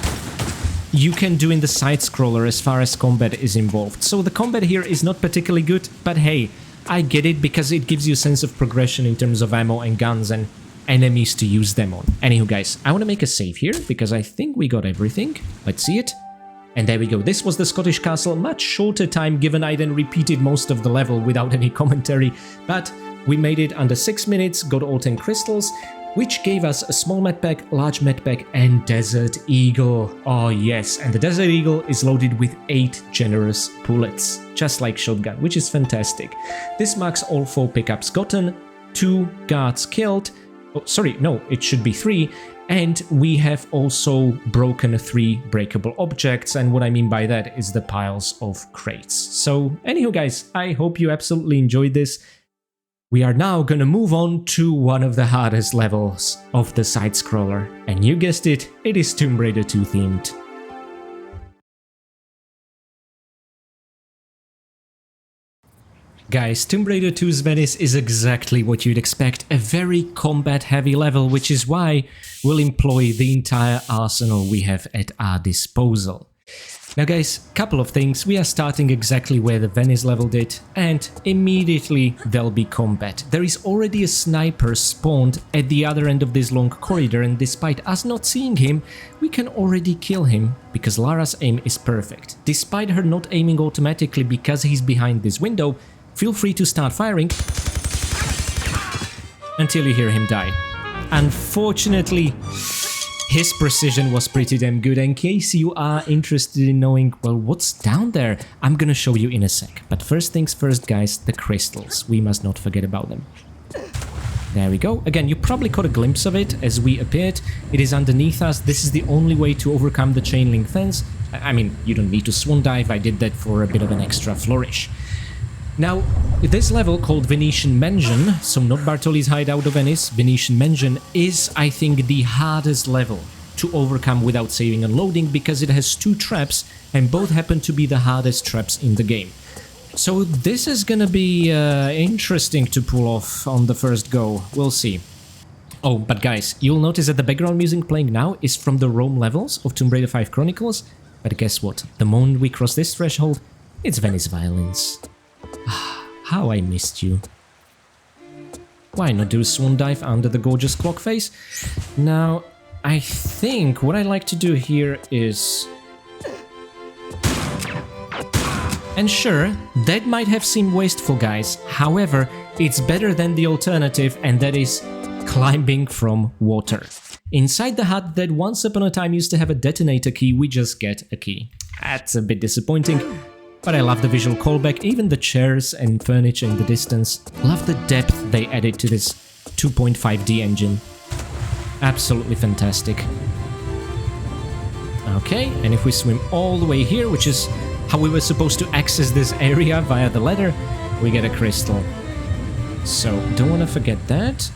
you can do in the side-scroller as far as combat is involved. So the combat here is not particularly good, but hey, I get it because it gives you a sense of progression in terms of ammo and guns and enemies to use them on. Anywho guys, I want to make a save here because I think we got everything. Let's see it. And there we go. This was the Scottish Castle. Much shorter time given I then repeated most of the level without any commentary. But we made it under 6 minutes, got all 10 crystals, which gave us a small medpack, large medpack, and Desert Eagle. Oh yes, and the Desert Eagle is loaded with 8 generous bullets, just like shotgun, which is fantastic. This marks all 4 pickups gotten, 2 guards killed, Oh, sorry, no, it should be 3. And we have also broken 3 breakable objects, and what I mean by that is the piles of crates. So, anywho guys, I hope you absolutely enjoyed this. We are now gonna move on to one of the hardest levels of the side-scroller, and you guessed it, it is Tomb Raider 2 themed. Guys, Tomb Raider 2's Venice is exactly what you'd expect, a very combat-heavy level, which is why we'll employ the entire arsenal we have at our disposal. Now guys, couple of things, we are starting exactly where the Venice level did, and immediately there'll be combat. There is already a sniper spawned at the other end of this long corridor, and despite us not seeing him, we can already kill him, because Lara's aim is perfect. Despite her not aiming automatically because he's behind this window, feel free to start firing until you hear him die. Unfortunately, his precision was pretty damn good. In case you are interested in knowing, well, what's down there, I'm gonna show you in a sec. But first things first, guys, the crystals. We must not forget about them. There we go. Again, you probably caught a glimpse of it as we appeared. It is underneath us. This is the only way to overcome the chain link fence. I mean, you don't need to swan dive. I did that for a bit of an extra flourish. Now, this level called Venetian Mansion, so not Bartoli's hideout of Venice, Venetian Mansion is, I think, the hardest level to overcome without saving and loading because it has 2 traps and both happen to be the hardest traps in the game. So this is gonna be interesting to pull off on the first go, we'll see. Oh, but guys, you'll notice that the background music playing now is from the Rome levels of Tomb Raider 5 Chronicles, but guess what, the moment we cross this threshold, it's Venice violins. How I missed you. Why not do a swan dive under the gorgeous clock face? Now, I think what I like to do here is... And sure, that might have seemed wasteful, guys. However, it's better than the alternative, and that is climbing from water. Inside the hut that once upon a time used to have a detonator key, we just get a key. That's a bit disappointing. But I love the visual callback, even the chairs and furniture in the distance. Love the depth they added to this 2.5D engine. Absolutely fantastic. Okay, and if we swim all the way here, which is how we were supposed to access this area via the ladder, we get a crystal. So, don't want to forget that.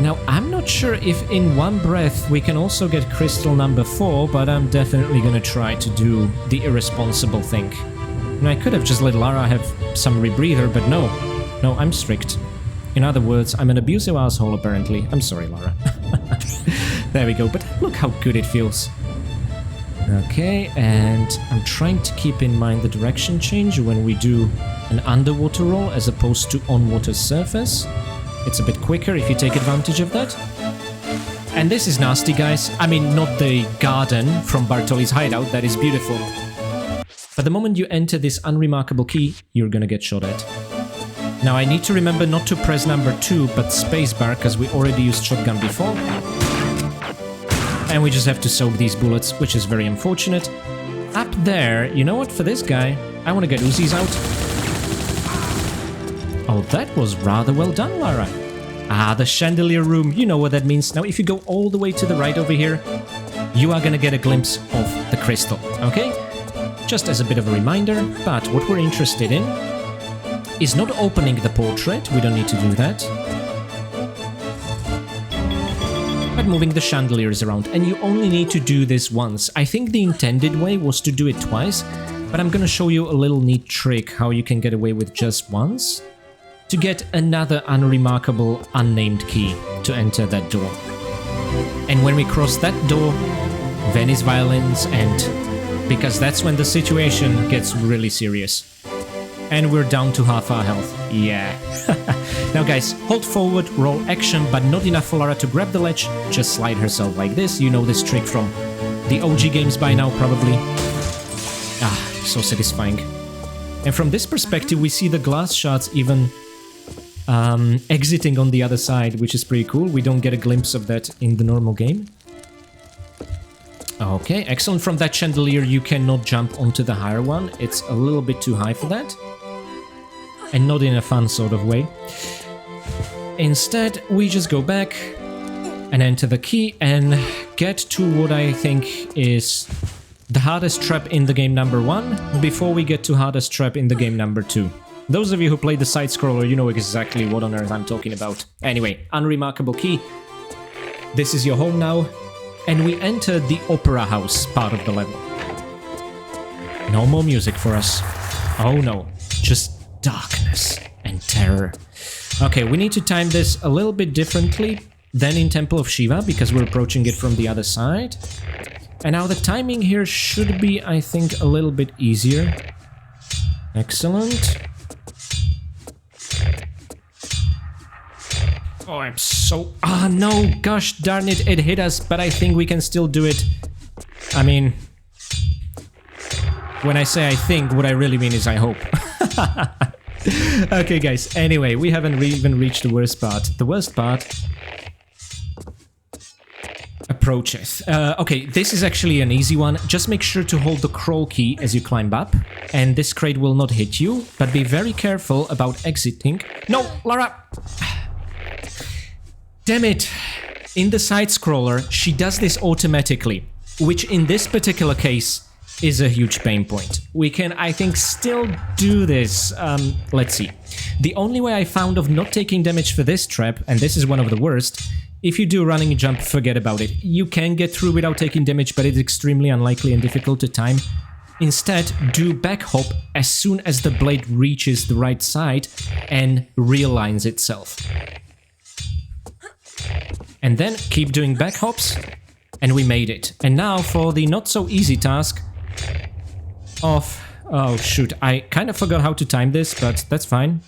Now, I'm not sure if in one breath we can also get crystal number 4, but I'm definitely gonna try to do the irresponsible thing. And I could have just let Lara have some rebreather, but no. No, I'm strict. In other words, I'm an abusive asshole apparently. I'm sorry, Lara. There we go, but look how good it feels. Okay, and I'm trying to keep in mind the direction change when we do an underwater roll as opposed to on-water surface. It's a bit quicker if you take advantage of that. And this is nasty, guys. I mean, not the garden from Bartoli's hideout, that is beautiful. But the moment you enter this unremarkable key, you're gonna get shot at. Now I need to remember not to press number 2, but spacebar, because we already used shotgun before. And we just have to soak these bullets, which is very unfortunate. Up there, you know what, for this guy, I want to get Uzis out. Oh, that was rather well done, Lara. Ah, the chandelier room, you know what that means. Now if you go all the way to the right over here, you are gonna get a glimpse of the crystal, okay? Just as a bit of a reminder, but what we're interested in is not opening the portrait, we don't need to do that, but moving the chandeliers around, and you only need to do this once. I think the intended way was to do it twice, but I'm gonna show you a little neat trick how you can get away with just once to get another unremarkable unnamed key to enter that door. And when we cross that door, Venice violins end. Because that's when the situation gets really serious. And we're down to half our health. Yeah. Now guys, hold forward, roll action, but not enough for Lara to grab the ledge. Just slide herself like this. You know this trick from the OG games by now, probably. Ah, so satisfying. And from this perspective, we see the glass shards even exiting on the other side, which is pretty cool. We don't get a glimpse of that in the normal game. Okay, excellent. From that chandelier, you cannot jump onto the higher one. It's a little bit too high for that. And not in a fun sort of way. Instead, we just go back, and enter the key and get to what I think is the hardest trap in the game number 1 before we get to hardest trap in the game number 2. Those of you who played the side-scroller, you know exactly what on earth I'm talking about. Anyway, unremarkable key. This is your home now, and we enter the opera house part of the level. No more music for us. Oh no, just darkness and terror. Okay, we need to time this a little bit differently than in Temple of Shiva, because we're approaching it from the other side. And now the timing here should be, I think, a little bit easier. Excellent. Oh, I'm so... Ah, no! Gosh darn it, it hit us, but I think we can still do it. I mean... When I say I think, what I really mean is I hope. Okay, guys, anyway, we haven't even reached the worst part. The worst part... approacheth. Okay, this is actually an easy one. Just make sure to hold the crawl key as you climb up, and this crate will not hit you, but be very careful about exiting. No, Lara! Damn it! In the side-scroller, she does this automatically, which in this particular case is a huge pain point. We can, I think, still do this. Let's see. The only way I found of not taking damage for this trap, and this is one of the worst, if you do running jump, forget about it. You can get through without taking damage, but it's extremely unlikely and difficult to time. Instead, do back hop as soon as the blade reaches the right side and realigns itself. And then keep doing back hops, and we made it. And now for the not so easy task of... Oh shoot, I kind of forgot how to time this, but that's fine.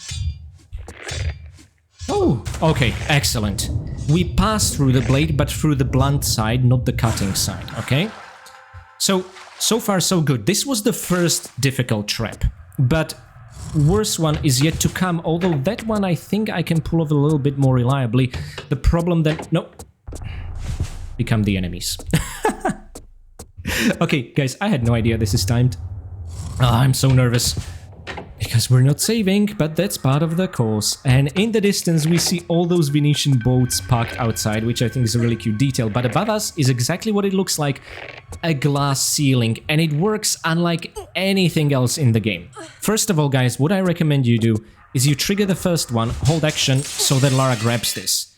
Oh, okay, excellent. We passed through the blade, but through the blunt side, not the cutting side, okay? So far so good. This was the first difficult trap, but worse one is yet to come, although that one I think I can pull off a little bit more reliably. The problem then... No. Become the enemies. Okay, guys, I had no idea this is timed. Oh, I'm so nervous. Because we're not saving, but that's part of the course. And in the distance we see all those Venetian boats parked outside, which I think is a really cute detail. But above us is exactly what it looks like, a glass ceiling. And it works unlike anything else in the game. First of all, guys, what I recommend you do is you trigger the first one, hold action, so that Lara grabs this.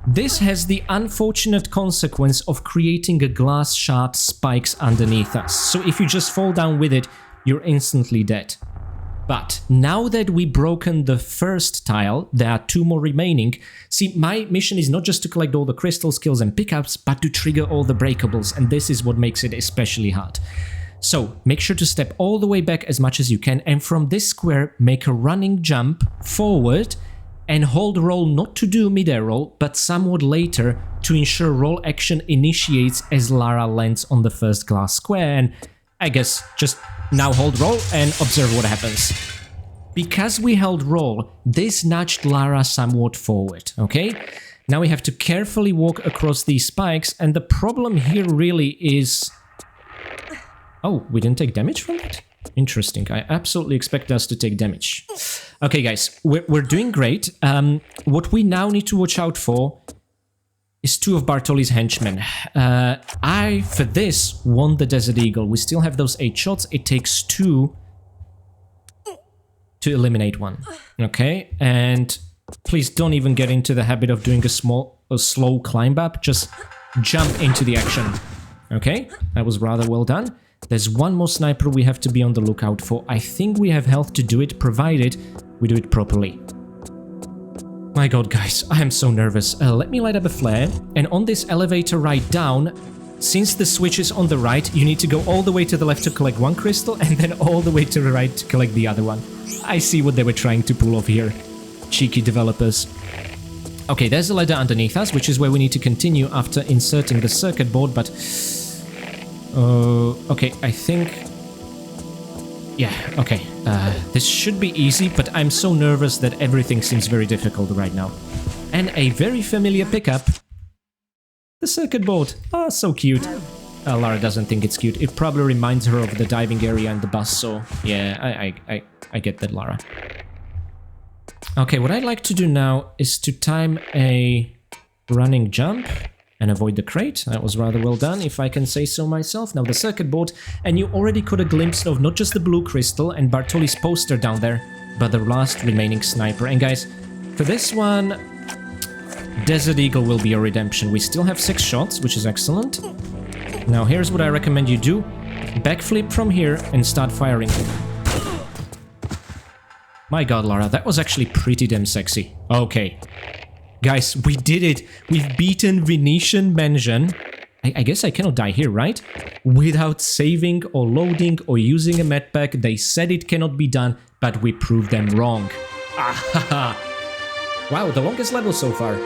This has the unfortunate consequence of creating a glass shard spikes underneath us. So if you just fall down with it, you're instantly dead. But now that we've broken the first tile, there are 2 more remaining. See, my mission is not just to collect all the crystal skills and pickups, but to trigger all the breakables, and this is what makes it especially hard. So, make sure to step all the way back as much as you can, and from this square, make a running jump forward, and hold roll not to do mid-air roll, but somewhat later to ensure roll action initiates as Lara lands on the first glass square, and I guess just now hold roll and observe what happens. Because we held roll, this nudged Lara somewhat forward, okay? Now we have to carefully walk across these spikes, and the problem here really is... Oh, we didn't take damage from it? Interesting, I absolutely expect us to take damage. Okay guys, we're doing great. What we now need to watch out for is 2 of Bartoli's henchmen. I, for this, won the Desert Eagle. We still have those 8 shots. It takes 2 to eliminate 1. Okay, and please don't even get into the habit of doing a slow climb up. Just jump into the action. Okay, that was rather well done. There's 1 more sniper we have to be on the lookout for. I think we have health to do it, provided we do it properly. My god, guys, I am so nervous. Let me light up a flare, and on this elevator right down, since the switch is on the right, you need to go all the way to the left to collect 1 crystal, and then all the way to the right to collect the other one. I see what they were trying to pull off here. Cheeky developers. Okay, there's a ladder underneath us, which is where we need to continue after inserting the circuit board, but... okay, I think... Yeah, okay. This should be easy, but I'm so nervous that everything seems very difficult right now. And a very familiar pickup. The circuit board. Oh, so cute. Lara doesn't think it's cute. It probably reminds her of the diving area and the bus, so... Yeah, I get that, Lara. Okay, what I'd like to do now is to time a running jump and avoid the crate. That was rather well done, if I can say so myself. Now the circuit board, and you already caught a glimpse of not just the blue crystal and Bartoli's poster down there, but the last remaining sniper. And guys, for this one, Desert Eagle will be your redemption. We still have 6 shots, which is excellent. Now here's what I recommend you do. Backflip from here and start firing. My god, Lara, that was actually pretty damn sexy. Okay. Guys, we did it! We've beaten Venetian Mansion. I guess I cannot die here, right? Without saving or loading or using a medpack. They said it cannot be done, but we proved them wrong. Ah, wow, the longest level so far.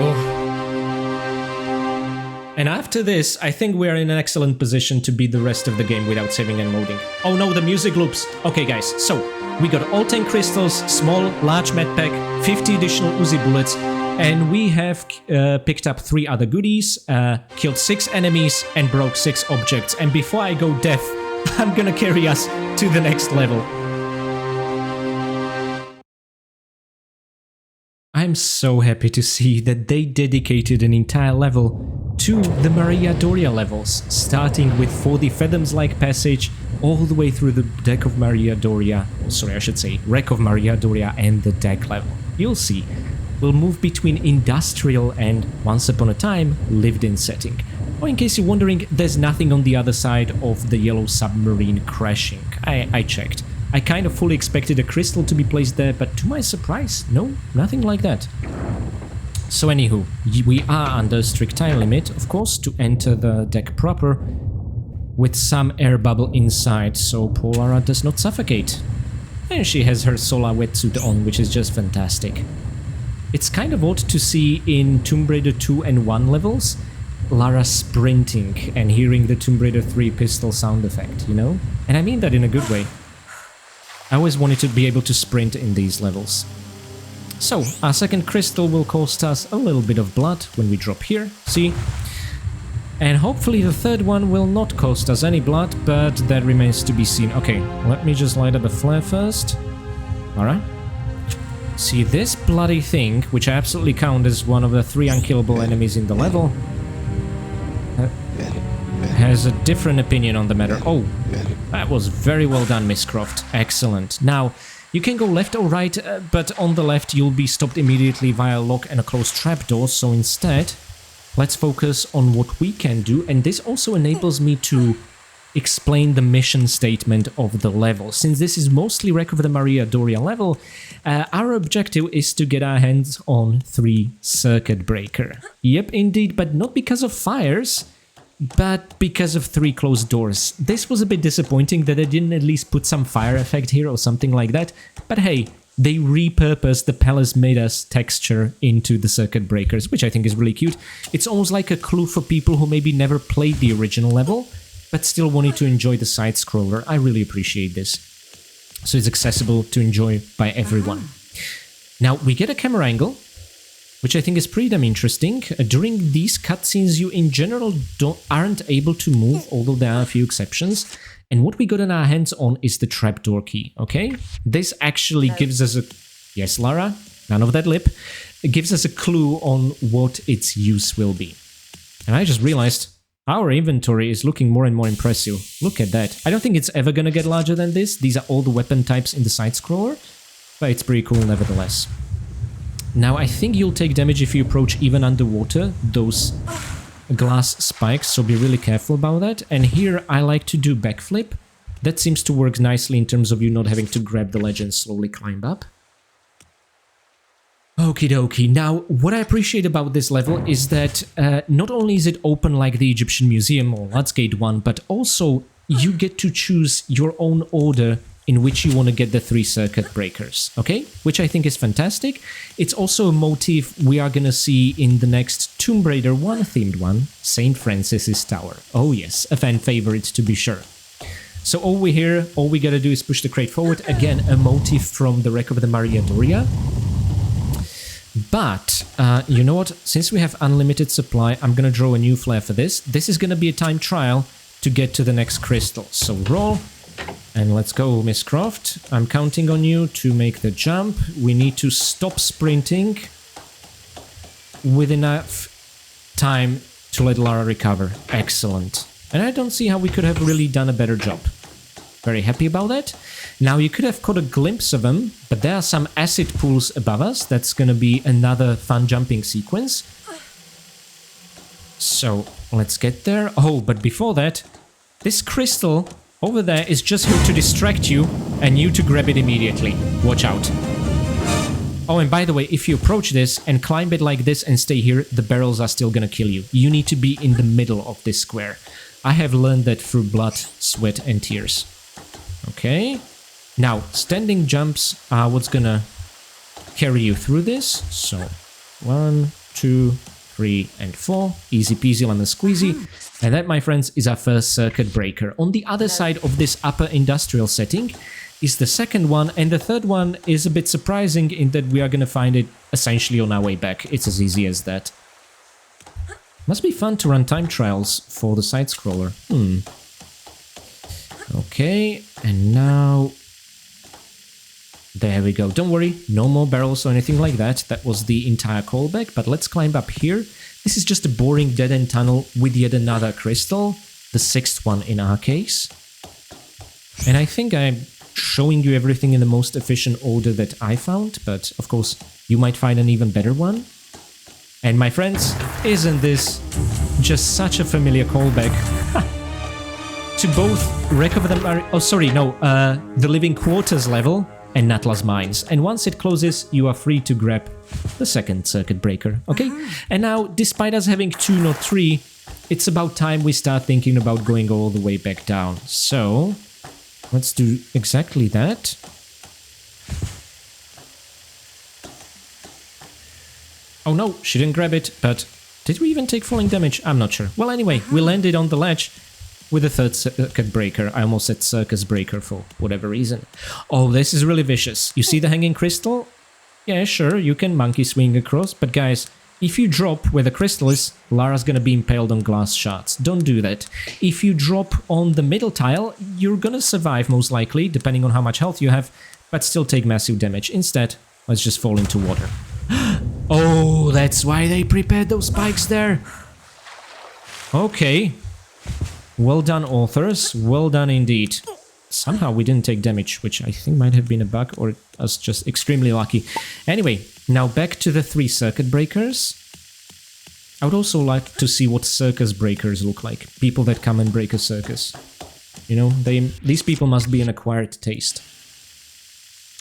Oh. And after this, I think we are in an excellent position to beat the rest of the game without saving and loading. Oh no, the music loops. Okay guys, so we got all 10 crystals, small, large medpack, 50 additional Uzi bullets, and we have picked up 3 other goodies, killed 6 enemies, and broke 6 objects. And before I go deaf, I'm gonna carry us to the next level. I'm so happy to see that they dedicated an entire level to the Maria Doria levels, starting with 40 Fathoms-like passage all the way through the deck of Maria Doria, sorry, I should say wreck of Maria Doria and the deck level. You'll see. We'll move between industrial and, once upon a time, lived-in setting. Or in case you're wondering, there's nothing on the other side of the yellow submarine crashing. I checked. I kind of fully expected a crystal to be placed there, but to my surprise, no, nothing like that. So anywho, we are under strict time limit, of course, to enter the deck proper, with some air bubble inside, so poor Lara does not suffocate. And she has her solar wetsuit on, which is just fantastic. It's kind of odd to see in Tomb Raider 2 and 1 levels, Lara sprinting and hearing the Tomb Raider 3 pistol sound effect, you know? And I mean that in a good way. I always wanted to be able to sprint in these levels. So, our second crystal will cost us a little bit of blood when we drop here, see? And hopefully the third one will not cost us any blood, but that remains to be seen. Okay, let me just light up a flare first. Alright. See, this bloody thing, which I absolutely count as one of the 3 unkillable enemies in the level, has a different opinion on the matter. Oh, that was very well done, Miss Croft. Excellent. Now, you can go left or right, but on the left you'll be stopped immediately via a lock and a closed trapdoor, so instead, let's focus on what we can do, and this also enables me to explain the mission statement of the level. Since this is mostly Wreck of the Maria Doria level, our objective is to get our hands on 3 circuit breaker. Yep, indeed, but not because of fires, but because of 3 closed doors. This was a bit disappointing that they didn't at least put some fire effect here or something like that, but hey, they repurposed the Palace Midas texture into the circuit breakers, which I think is really cute. It's almost like a clue for people who maybe never played the original level, but still wanted to enjoy the side-scroller. I really appreciate this. So it's accessible to enjoy by everyone. Now, we get a camera angle, which I think is pretty damn interesting. During these cutscenes, you in general aren't able to move, although there are a few exceptions. And what we got in our hands on is the trapdoor key, okay? This actually gives us a... Yes, Lara? None of that lip. It gives us a clue on what its use will be. And I just realized our inventory is looking more and more impressive. Look at that. I don't think it's ever gonna get larger than this. These are all the weapon types in the side-scroller, but it's pretty cool nevertheless. Now, I think you'll take damage if you approach even underwater, those glass spikes, so be really careful about that. And here, I like to do backflip. That seems to work nicely in terms of you not having to grab the ledge and slowly climb up. Okie dokie. Now, what I appreciate about this level is that not only is it open like the Egyptian Museum or Lats Gate one, but also you get to choose your own order in which you want to get the 3 circuit breakers, okay? Which I think is fantastic. It's also a motif we are gonna see in the next Tomb Raider 1 themed one, St. Francis's Tower. Oh yes, a fan favorite to be sure. So all we gotta do is push the crate forward. Again, a motif from the Wreck of the Maria Doria. But, you know what? Since we have unlimited supply, I'm gonna draw a new flare for this. This is gonna be a time trial to get to the next crystal. So roll. And let's go, Miss Croft. I'm counting on you to make the jump. We need to stop sprinting. with enough time to let Lara recover. Excellent. And I don't see how we could have really done a better job. Very happy about that. Now you could have caught a glimpse of them, but there are some acid pools above us. That's gonna be another fun jumping sequence. So let's get there. Oh, but before that, this crystal over there is just here to distract you and you to grab it immediately. Watch out. Oh, and by the way, if you approach this and climb it like this and stay here, the barrels are still gonna kill you. You need to be in the middle of this square. I have learned that through blood, sweat and tears. Okay. Now, standing jumps are what's gonna carry you through this. So, 1, 2, 3, and 4. Easy peasy lemon squeezy. And that, my friends, is our first circuit breaker. On the other side of this upper industrial setting is the second one, and the third one is a bit surprising in that we are gonna find it essentially on our way back. It's as easy as that. Must be fun to run time trials for the side-scroller. Okay, and now... There we go. Don't worry, no more barrels or anything like that. That was the entire callback, but let's climb up here. This is just a boring dead-end tunnel with yet another crystal, the 6th one in our case. And I think I'm showing you everything in the most efficient order that I found, but of course, you might find an even better one. And my friends, isn't this just such a familiar callback? To both Wreck of the the Living Quarters level and Natla's Mines. And once it closes, you are free to grab the second circuit breaker, okay? And now, despite us having 2, not 3, it's about time we start thinking about going all the way back down. So, let's do exactly that. Oh no, she didn't grab it, but did we even take falling damage? I'm not sure. Well, anyway, we landed on the ledge with the third circuit breaker. I almost said circus breaker for whatever reason. Oh, this is really vicious. You see the hanging crystal? Yeah, sure, you can monkey swing across, but guys, if you drop where the crystal is, Lara's gonna be impaled on glass shards. Don't do that. If you drop on the middle tile, you're gonna survive most likely, depending on how much health you have, but still take massive damage. Instead, let's just fall into water. Oh, that's why they prepared those spikes there. Okay. Well done, authors. Well done indeed. Somehow we didn't take damage, which I think might have been a bug or us just extremely lucky. Anyway, now back to the 3 circuit breakers. I would also like to see what circus breakers look like. People that come and break a circus. You know, these people must be an acquired taste.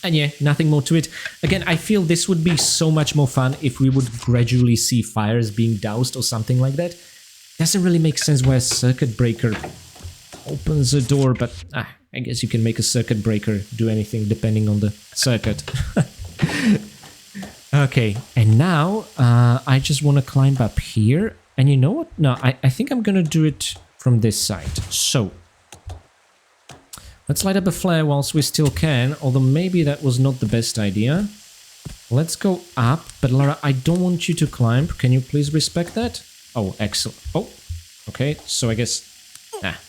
And yeah, nothing more to it. Again, I feel this would be so much more fun if we would gradually see fires being doused or something like that. Doesn't really make sense why a circuit breaker opens a door, but I guess you can make a circuit breaker do anything depending on the circuit. Okay, and now I just want to climb up here. And you know what? No, I think I'm gonna do it from this side. So, let's light up a flare whilst we still can, although maybe that was not the best idea. Let's go up, but Lara, I don't want you to climb. Can you please respect that? Oh, excellent. Oh, okay, so I guess...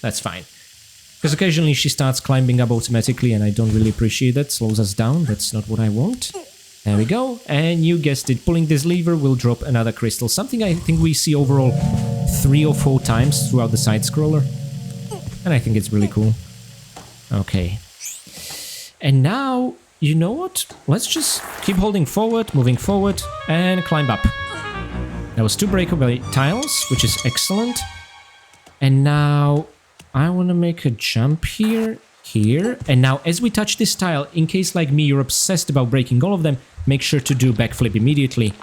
that's fine. Because occasionally she starts climbing up automatically and I don't really appreciate that. Slows us down, that's not what I want. There we go, and you guessed it, pulling this lever will drop another crystal. Something I think we see overall 3 or 4 times throughout the side-scroller. And I think it's really cool. Okay. And now, you know what? Let's just keep holding forward, moving forward, and climb up. There was 2 breakaway tiles, which is excellent. And now I want to make a jump here, and now as we touch this tile, in case like me you're obsessed about breaking all of them, make sure to do backflip immediately.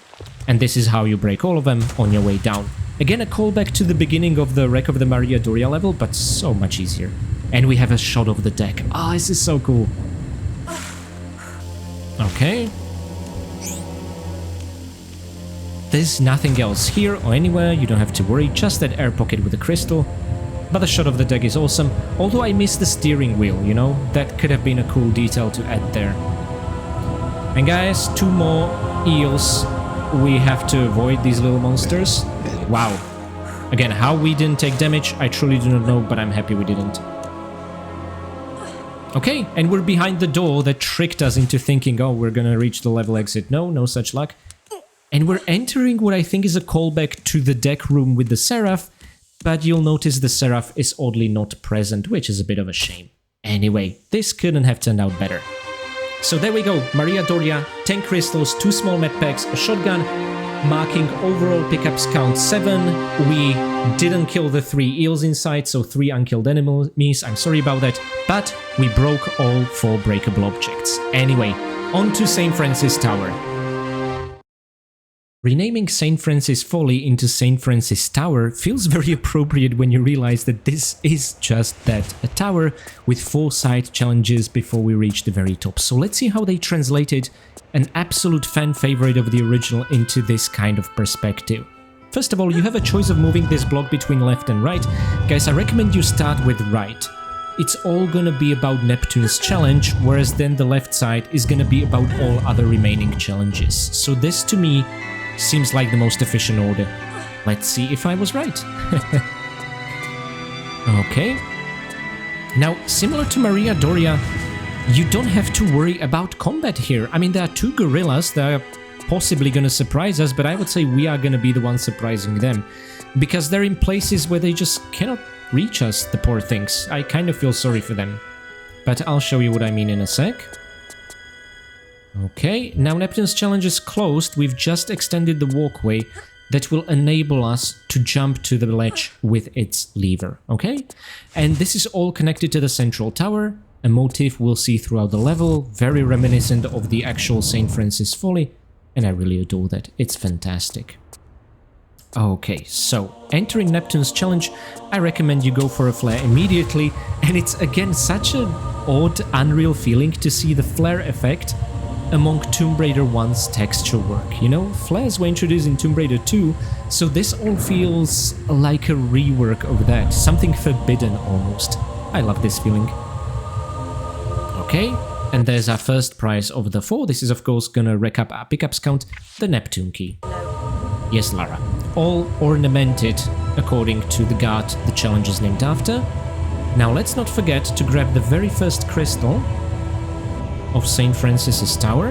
And this is how you break all of them on your way down. Again, a callback to the beginning of the Wreck of the Maria Doria level, but so much easier. And we have a shot of the deck. Ah, this is so cool. Okay. There's nothing else here or anywhere, you don't have to worry, just that air pocket with the crystal. But the shot of the deck is awesome, although I miss the steering wheel, you know? That could have been a cool detail to add there. And guys, 2 more eels. We have to avoid these little monsters. Wow. Again, how we didn't take damage, I truly do not know, but I'm happy we didn't. Okay, and we're behind the door that tricked us into thinking, oh, we're gonna reach the level exit. No, no such luck. And we're entering what I think is a callback to the deck room with the Seraph, but you'll notice the Seraph is oddly not present, which is a bit of a shame. Anyway, this couldn't have turned out better. So there we go, Maria Doria, 10 crystals, 2 small medpacks, a shotgun, marking overall pickups count 7. We didn't kill the 3 eels inside, so 3 unkilled enemies, I'm sorry about that, but we broke all 4 breakable objects. Anyway, on to St. Francis Tower. Renaming St. Francis Folly into St. Francis Tower feels very appropriate when you realize that this is just that, a tower with 4 side challenges before we reach the very top. So let's see how they translated an absolute fan favorite of the original into this kind of perspective. First of all, you have a choice of moving this block between left and right. Guys, I recommend you start with right. It's all gonna be about Neptune's challenge, whereas then the left side is gonna be about all other remaining challenges. So this to me seems like the most efficient order. Let's see if I was right. Okay. Now, similar to Maria Doria, you don't have to worry about combat here. I mean, there are 2 gorillas that are possibly gonna surprise us, but I would say we are gonna be the ones surprising them, because they're in places where they just cannot reach us, the poor things. I kind of feel sorry for them. But I'll show you what I mean in a sec. Okay, now Neptune's challenge is closed. We've just extended the walkway that will enable us to jump to the ledge with its lever, okay? And this is all connected to the central tower, a motif we'll see throughout the level, very reminiscent of the actual St. Francis Folly, and I really adore that. It's fantastic. Okay, so entering Neptune's challenge, I recommend you go for a flare immediately, and it's again such an odd, unreal feeling to see the flare effect among Tomb Raider 1's texture work, you know? Flares were introduced in Tomb Raider 2, so this all feels like a rework of that, something forbidden almost. I love this feeling. Okay, and there's our first prize of the 4. This is of course gonna rack up our pickups count, the Neptune key. Yes, Lara. All ornamented according to the god the challenge is named after. Now let's not forget to grab the very first crystal of St. Francis's Tower.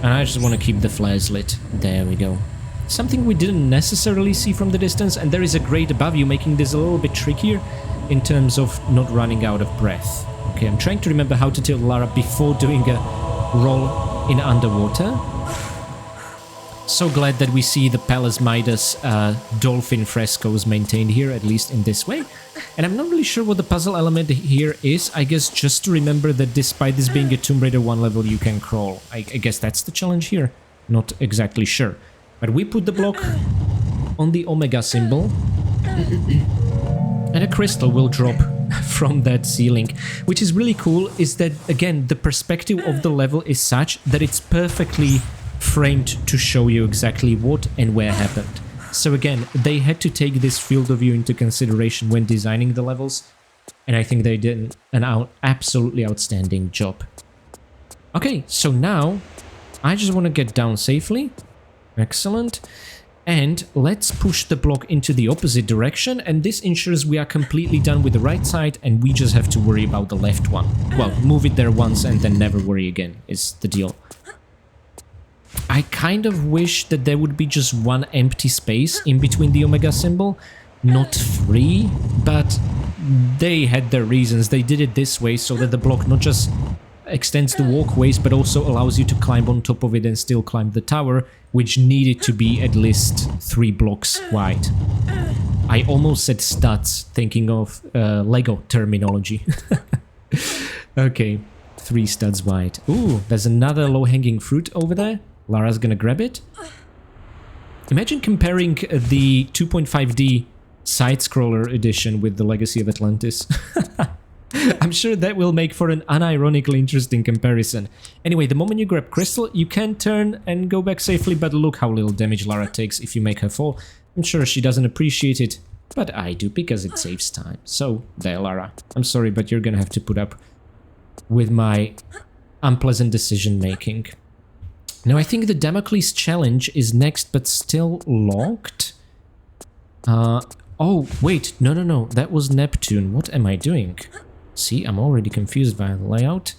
And I just want to keep the flares lit. There we go. Something we didn't necessarily see from the distance, and there is a grate above you, making this a little bit trickier in terms of not running out of breath. Okay, I'm trying to remember how to tilt Lara before doing a roll in underwater. So glad that we see the Palace Midas dolphin frescoes maintained here, at least in this way. And I'm not really sure what the puzzle element here is. I guess just to remember that despite this being a Tomb Raider 1 level, you can crawl. I guess that's the challenge here. Not exactly sure. But we put the block on the Omega symbol. And a crystal will drop from that ceiling. Which is really cool, is that, again, the perspective of the level is such that it's perfectly framed to show you exactly what and where happened. So again, they had to take this field of view into consideration when designing the levels, and I think they did an absolutely outstanding job. Okay, so now I just want to get down safely. Excellent. And let's push the block into the opposite direction, and this ensures we are completely done with the right side and we just have to worry about the left one. Well, move it there once and then never worry again is the deal. I kind of wish that there would be just one empty space in between the Omega symbol, not 3, but they had their reasons. They did it this way so that the block not just extends the walkways, but also allows you to climb on top of it and still climb the tower, which needed to be at least 3 blocks wide. I almost said studs, thinking of Lego terminology. Okay, 3 studs wide. Ooh, there's another low-hanging fruit over there. Lara's gonna grab it. Imagine comparing the 2.5D side-scroller edition with the Legacy of Atlantis. I'm sure that will make for an unironically interesting comparison. Anyway, the moment you grab Crystal, you can turn and go back safely, but look how little damage Lara takes if you make her fall. I'm sure she doesn't appreciate it, but I do because it saves time. So, there, Lara. I'm sorry, but you're gonna have to put up with my unpleasant decision-making. Now, I think the Damocles challenge is next, but still locked. Oh, wait, no, that was Neptune. What am I doing? See, I'm already confused by the layout.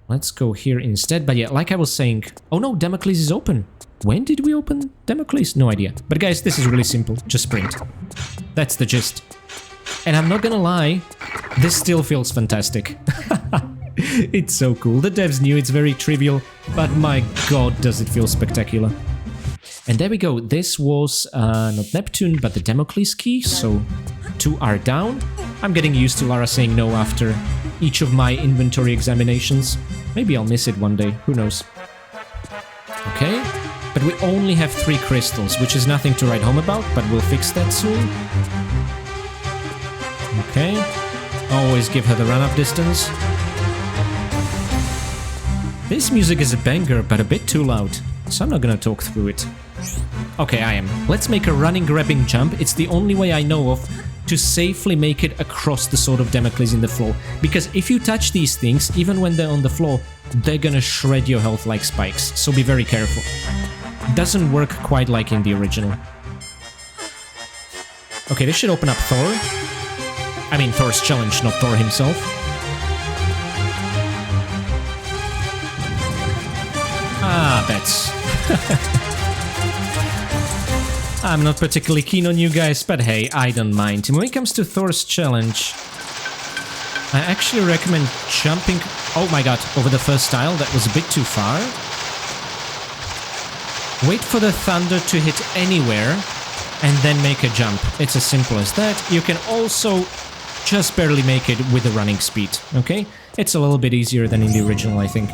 Let's go here instead. But yeah, like I was saying... Oh no, Damocles is open. When did we open Damocles? No idea. But guys, this is really simple. Just sprint. That's the gist. And I'm not gonna lie, this still feels fantastic. It's so cool. The devs knew it's very trivial, but my god, does it feel spectacular. And there we go. This was not Neptune, but the Damocles key. So 2 are down. I'm getting used to Lara saying no after each of my inventory examinations. Maybe I'll miss it one day. Who knows? Okay. But we only have 3 crystals, which is nothing to write home about, but we'll fix that soon. Okay. Always give her the run-up distance. This music is a banger, but a bit too loud, so I'm not gonna talk through it. Okay, I am. Let's make a running grabbing jump. It's the only way I know of to safely make it across the Sword of Damocles in the floor. Because if you touch these things, even when they're on the floor, they're gonna shred your health like spikes, so be very careful. Doesn't work quite like in the original. Okay, this should open up Thor. I mean Thor's challenge, not Thor himself. Ah, bets. I'm not particularly keen on you guys, but hey, I don't mind. When it comes to Thor's challenge, I actually recommend jumping... Oh my god, over the first tile, that was a bit too far. Wait for the thunder to hit anywhere, and then make a jump. It's as simple as that. You can also just barely make it with the running speed, okay? It's a little bit easier than in the original, I think.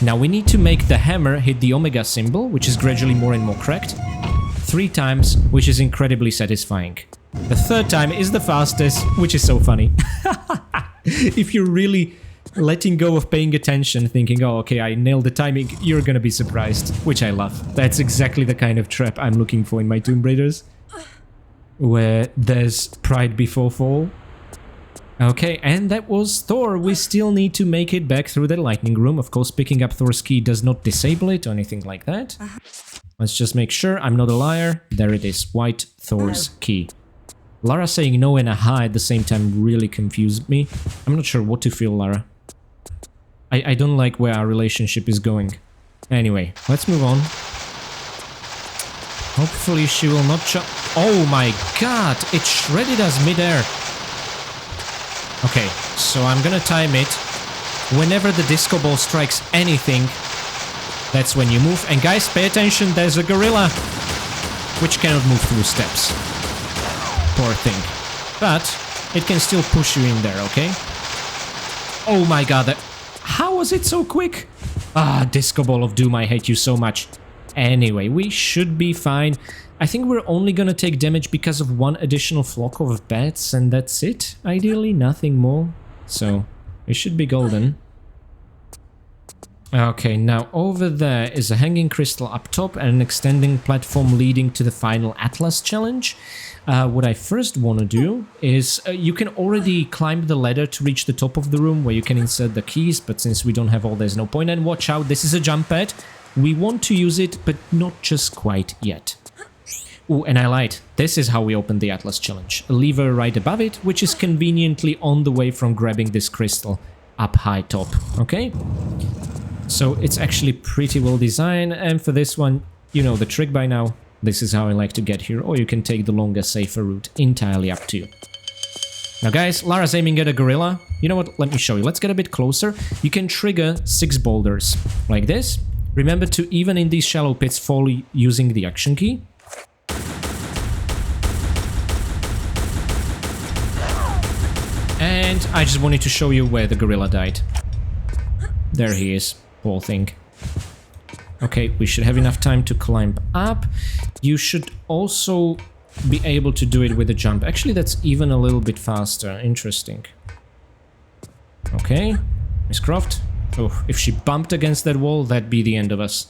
Now we need to make the hammer hit the Omega symbol, which is gradually more and more cracked. 3 times, which is incredibly satisfying. The 3rd time is the fastest, which is so funny. If you're really letting go of paying attention, thinking, oh, okay, I nailed the timing, you're gonna be surprised, which I love. That's exactly the kind of trap I'm looking for in my Tomb Raiders, where there's pride before fall. Okay, and that was Thor. We still need to make it back through the lightning room. Of course, picking up Thor's key does not disable it or anything like that. Let's just make sure I'm not a liar. There it is, white Thor's key. Lara saying no and aha at the same time really confused me. I'm not sure what to feel, Lara. I don't like where our relationship is going. Anyway, let's move on. Hopefully she will not jump. Oh my god, it shredded us midair. Okay, so I'm gonna time it. Whenever the disco ball strikes anything, that's when you move. And guys, pay attention, there's a gorilla, which cannot move through steps. Poor thing. But it can still push you in there, okay? Oh my god, how was it so quick? Ah, disco ball of doom, I hate you so much. Anyway, we should be fine. I think we're only gonna take damage because of 1 additional flock of bats, and that's it. Ideally, nothing more. So, we should be golden. Okay, now over there is a hanging crystal up top and an extending platform leading to the final Atlas challenge. What I first want to do is, you can already climb the ladder to reach the top of the room where you can insert the keys, but since we don't have all, there's no point. And watch out, this is a jump pad. We want to use it, but not just quite yet. Oh, and I lied. This is how we open the Atlas challenge. A lever right above it, which is conveniently on the way from grabbing this crystal up high top, okay? So it's actually pretty well designed, and for this one, you know the trick by now. This is how I like to get here, or you can take the longer, safer route. Entirely up to you. Now guys, Lara's aiming at a gorilla. You know what? Let me show you. Let's get a bit closer. You can trigger 6 boulders, like this. Remember to, even in these shallow pits, fall using the action key. And I just wanted to show you where the gorilla died. There he is, poor thing. Okay, we should have enough time to climb up. You should also be able to do it with a jump. Actually, that's even a little bit faster. Interesting. Okay, Miss Croft. Oh, if she bumped against that wall, that'd be the end of us.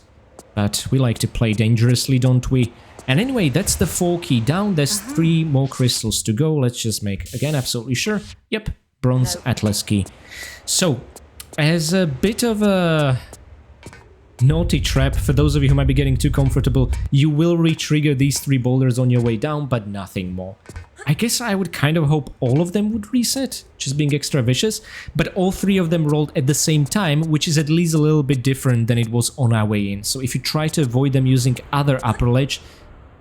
But we like to play dangerously, don't we? And anyway, that's the 4 key down. There's 3 more crystals to go. Let's just make, again, absolutely sure. Yep, bronze Atlas key. So, as a bit of a Naughty trap. For those of you who might be getting too comfortable, you will re-trigger these 3 boulders on your way down, but nothing more. I guess I would kind of hope all of them would reset, just being extra vicious, but all 3 of them rolled at the same time, which is at least a little bit different than it was on our way in. So if you try to avoid them using other upper ledge,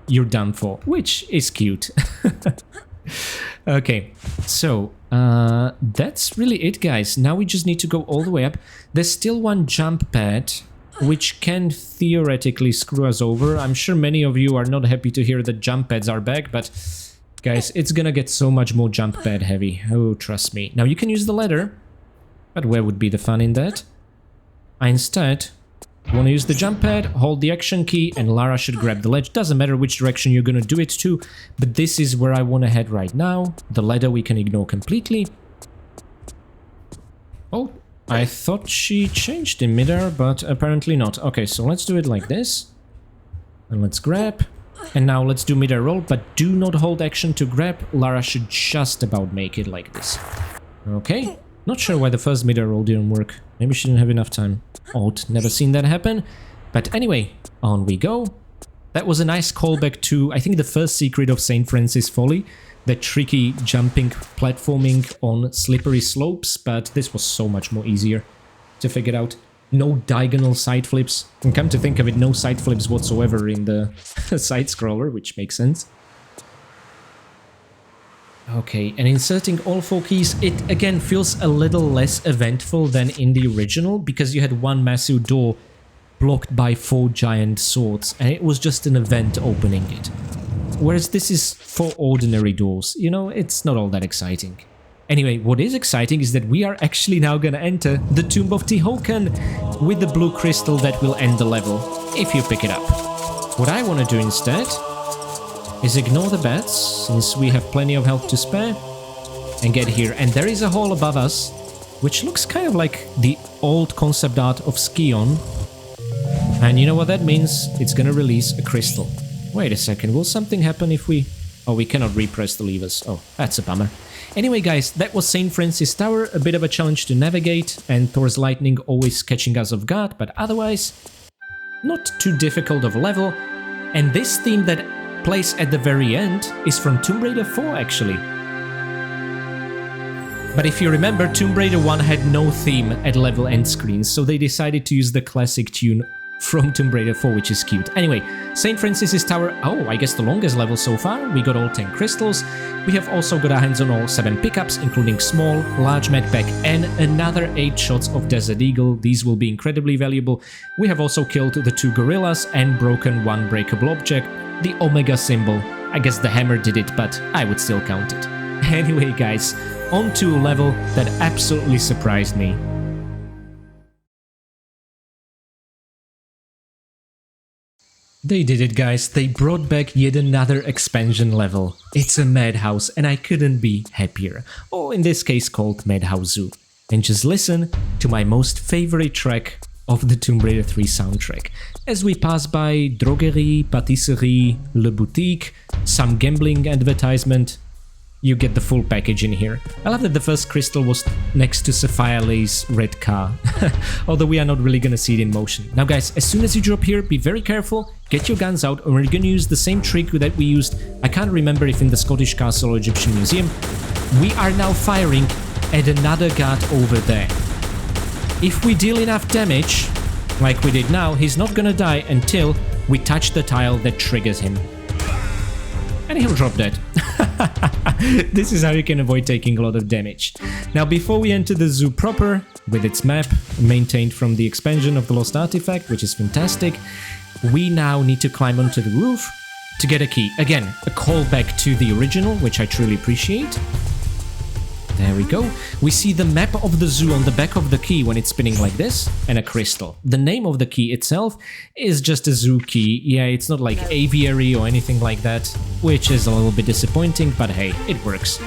you're done for, which is cute. Okay, so that's really it, guys. Now we just need to go all the way up. There's still one jump pad, which can theoretically screw us over. I'm sure many of you are not happy to hear that jump pads are back, but guys, it's gonna get so much more jump pad heavy. Oh, trust me. Now you can use the ladder, but where would be the fun in that? I instead want to use the jump pad, hold the action key, and Lara should grab the ledge. Doesn't matter which direction you're gonna do it to, but this is where I want to head right now. The ladder we can ignore completely. Oh, I thought she changed in midair, but apparently not. Okay, so let's do it like this. And let's grab. And now let's do midair roll, but do not hold action to grab. Lara should just about make it like this. Okay. Not sure why the first midair roll didn't work. Maybe she didn't have enough time. Odd, never seen that happen. But anyway, on we go. That was a nice callback to, I think, the first secret of St. Francis Folly. The tricky jumping, platforming on slippery slopes, but this was so much more easier to figure out. No diagonal side flips. And come to think of it, no side flips whatsoever in the side scroller, which makes sense. Okay, and inserting all 4 keys, it again feels a little less eventful than in the original, because you had one massive door blocked by 4 giant swords, and it was just an event opening it. Whereas this is 4 ordinary doors, you know, it's not all that exciting. Anyway, what is exciting is that we are actually now gonna enter the Tomb of Tihocan with the blue crystal that will end the level, if you pick it up. What I want to do instead is ignore the bats, since we have plenty of health to spare, and get here. And there is a hole above us, which looks kind of like the old concept art of Xian. And you know what that means? It's gonna release a crystal. Wait a second, will something happen if we... Oh, we cannot repress the levers. Oh, that's a bummer. Anyway, guys, that was St. Francis Tower, a bit of a challenge to navigate, and Thor's lightning always catching us off guard, but otherwise, not too difficult of a level. And this theme that plays at the very end is from Tomb Raider 4, actually. But if you remember, Tomb Raider 1 had no theme at level end screens, so they decided to use the classic tune from Tomb Raider 4, which is cute. Anyway, St. Francis Tower, oh, I guess the longest level so far. We got all 10 crystals. We have also got our hands on all 7 pickups, including small, large medpack, and another 8 shots of Desert Eagle. These will be incredibly valuable. We have also killed the 2 gorillas and broken 1 breakable object, the Omega symbol. I guess the hammer did it, but I would still count it. Anyway, guys, on to a level that absolutely surprised me. They did it, guys. They brought back yet another expansion level. It's a Madhouse, and I couldn't be happier. Or in this case called Madhouse Zoo. And just listen to my most favorite track of the Tomb Raider 3 soundtrack. As we pass by drogerie, pâtisserie, le boutique, some gambling advertisement, you get the full package in here. I love that the first crystal was next to Sapphire Lay's red car, although we are not really gonna see it in motion. Now guys, as soon as you drop here, be very careful, get your guns out, and we're gonna use the same trick that we used, I can't remember if in the Scottish Castle or Egyptian Museum. We are now firing at another guard over there. If we deal enough damage, like we did now, he's not gonna die until we touch the tile that triggers him. And he'll drop dead. This is how you can avoid taking a lot of damage. Now, before we enter the zoo proper, with its map, maintained from the expansion of the Lost Artifact, which is fantastic, we now need to climb onto the roof to get a key. Again, a callback to the original, which I truly appreciate. There we go. We see the map of the zoo on the back of the key when it's spinning like this, and a crystal. The name of the key itself is just a zoo key. Yeah, it's not like aviary or anything like that, which is a little bit disappointing, but hey, it works.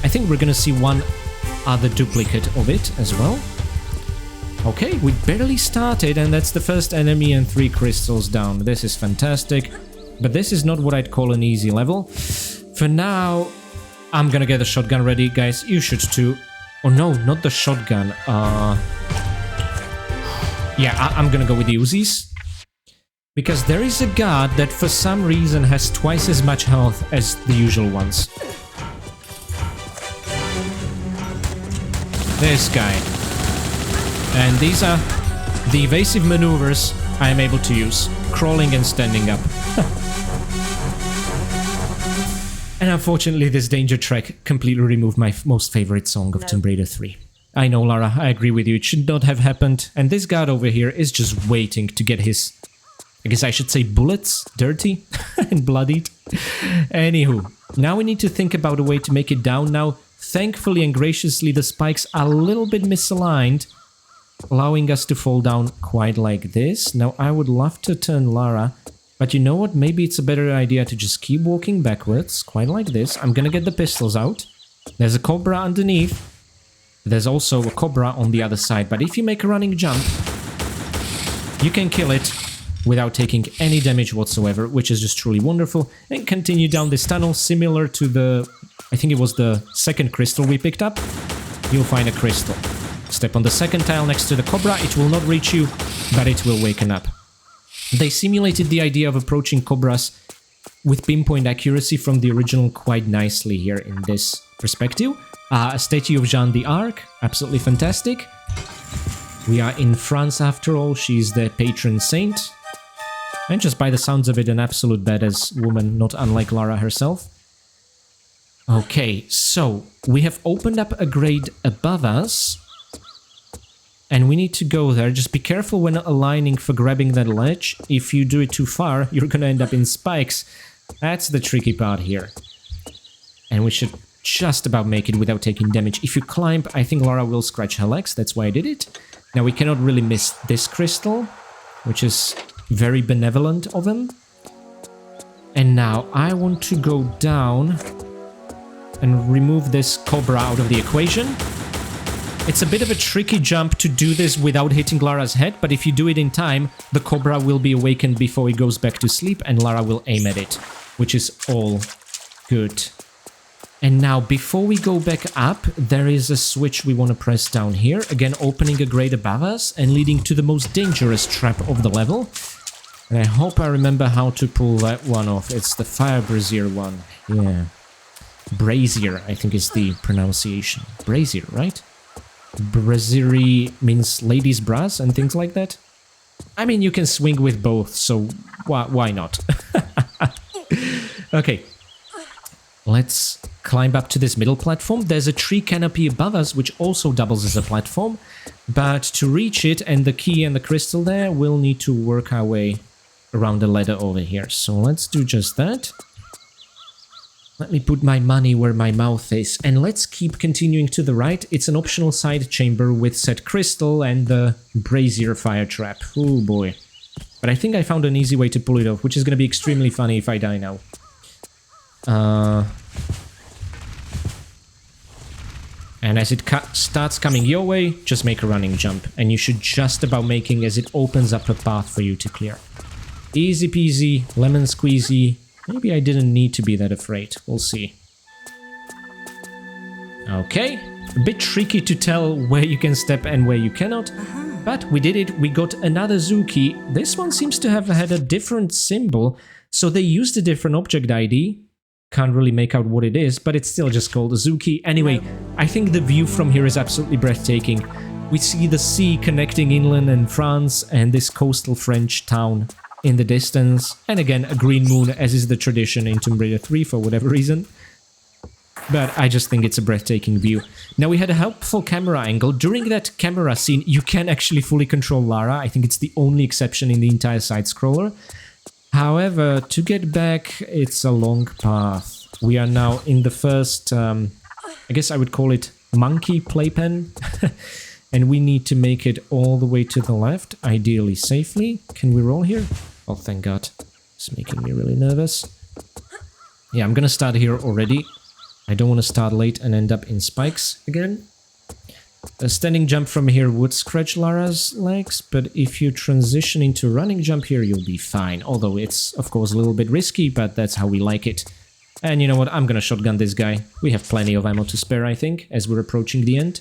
I think we're gonna see one other duplicate of it as well. Okay, we barely started, and that's the first enemy and 3 crystals down. This is fantastic, but this is not what I'd call an easy level. For now, I'm gonna get the shotgun ready, guys. You should too. Oh no, not the shotgun. Yeah, I'm gonna go with the Uzis. Because there is a guard that for some reason has twice as much health as the usual ones. This guy. And these are the evasive maneuvers I am able to use. Crawling and standing up. And unfortunately this danger track completely removed my most favorite song of Tomb Raider 3. I know, Lara, I agree with you, it should not have happened. And this guard over here is just waiting to get his, I guess I should say, bullets dirty and bloodied. Anywho, now we need to think about a way to make it down. Now, thankfully and graciously, the spikes are a little bit misaligned, allowing us to fall down quite like this. Now, I would love to turn Lara, but you know what? Maybe it's a better idea to just keep walking backwards, quite like this. I'm gonna get the pistols out. There's a cobra underneath. There's also a cobra on the other side, but if you make a running jump, you can kill it without taking any damage whatsoever, which is just truly wonderful. And continue down this tunnel, similar to the, I think it was the second crystal we picked up. You'll find a crystal. Step on the second tile next to the cobra, it will not reach you, but it will waken up. They simulated the idea of approaching cobras with pinpoint accuracy from the original quite nicely here in this perspective. A statue of Jeanne d'Arc, absolutely fantastic. We are in France after all, she's the patron saint. And just by the sounds of it, an absolute badass woman, not unlike Lara herself. Okay, so we have opened up a grade above us. And we need to go there. Just be careful when aligning for grabbing that ledge. If you do it too far, you're gonna end up in spikes. That's the tricky part here. And we should just about make it without taking damage. If you climb, I think Lara will scratch her legs. That's why I did it. Now we cannot really miss this crystal, which is very benevolent of him. And now I want to go down and remove this cobra out of the equation. It's a bit of a tricky jump to do this without hitting Lara's head, but if you do it in time, the cobra will be awakened before he goes back to sleep and Lara will aim at it, which is all good. And now, before we go back up, there is a switch we want to press down here. Again, opening a grade above us and leading to the most dangerous trap of the level. And I hope I remember how to pull that one off. It's the fire brazier one. Yeah. Brazier, I think is the pronunciation. Brazier, right? Brazieri means ladies' bras and things like that. I mean, you can swing with both, so why not? Okay. Let's climb up to this middle platform. There's a tree canopy above us, which also doubles as a platform. But to reach it and the key and the crystal there, we'll need to work our way around the ladder over here. So let's do just that. Let me put my money where my mouth is. And let's keep continuing to the right. It's an optional side chamber with said crystal and the brazier fire trap. Oh boy. But I think I found an easy way to pull it off, which is going to be extremely funny if I die now. And as it starts coming your way, just make a running jump. And you should just about making as it opens up a path for you to clear. Easy peasy, lemon squeezy. Maybe I didn't need to be that afraid. We'll see. Okay. A bit tricky to tell where you can step and where you cannot. But we did it. We got another zoo key. This one seems to have had a different symbol. So they used a different object ID. Can't really make out what it is, but it's still just called a zoo key. Anyway, I think the view from here is absolutely breathtaking. We see the sea connecting England and France and this coastal French town in the distance. And again, a green moon, as is the tradition in Tomb Raider 3 for whatever reason. But I just think it's a breathtaking view. Now, we had a helpful camera angle. During that camera scene, you can actually fully control Lara. I think it's the only exception in the entire side-scroller. However, to get back, it's a long path. We are now in the first, I guess I would call it monkey playpen. And we need to make it all the way to the left, ideally safely. Can we roll here? Oh, thank God. It's making me really nervous. Yeah, I'm gonna start here already. I don't want to start late and end up in spikes again. A standing jump from here would scratch Lara's legs, but if you transition into running jump here, you'll be fine. Although it's, of course, a little bit risky, but that's how we like it. And you know what? I'm gonna shotgun this guy. We have plenty of ammo to spare, I think, as we're approaching the end.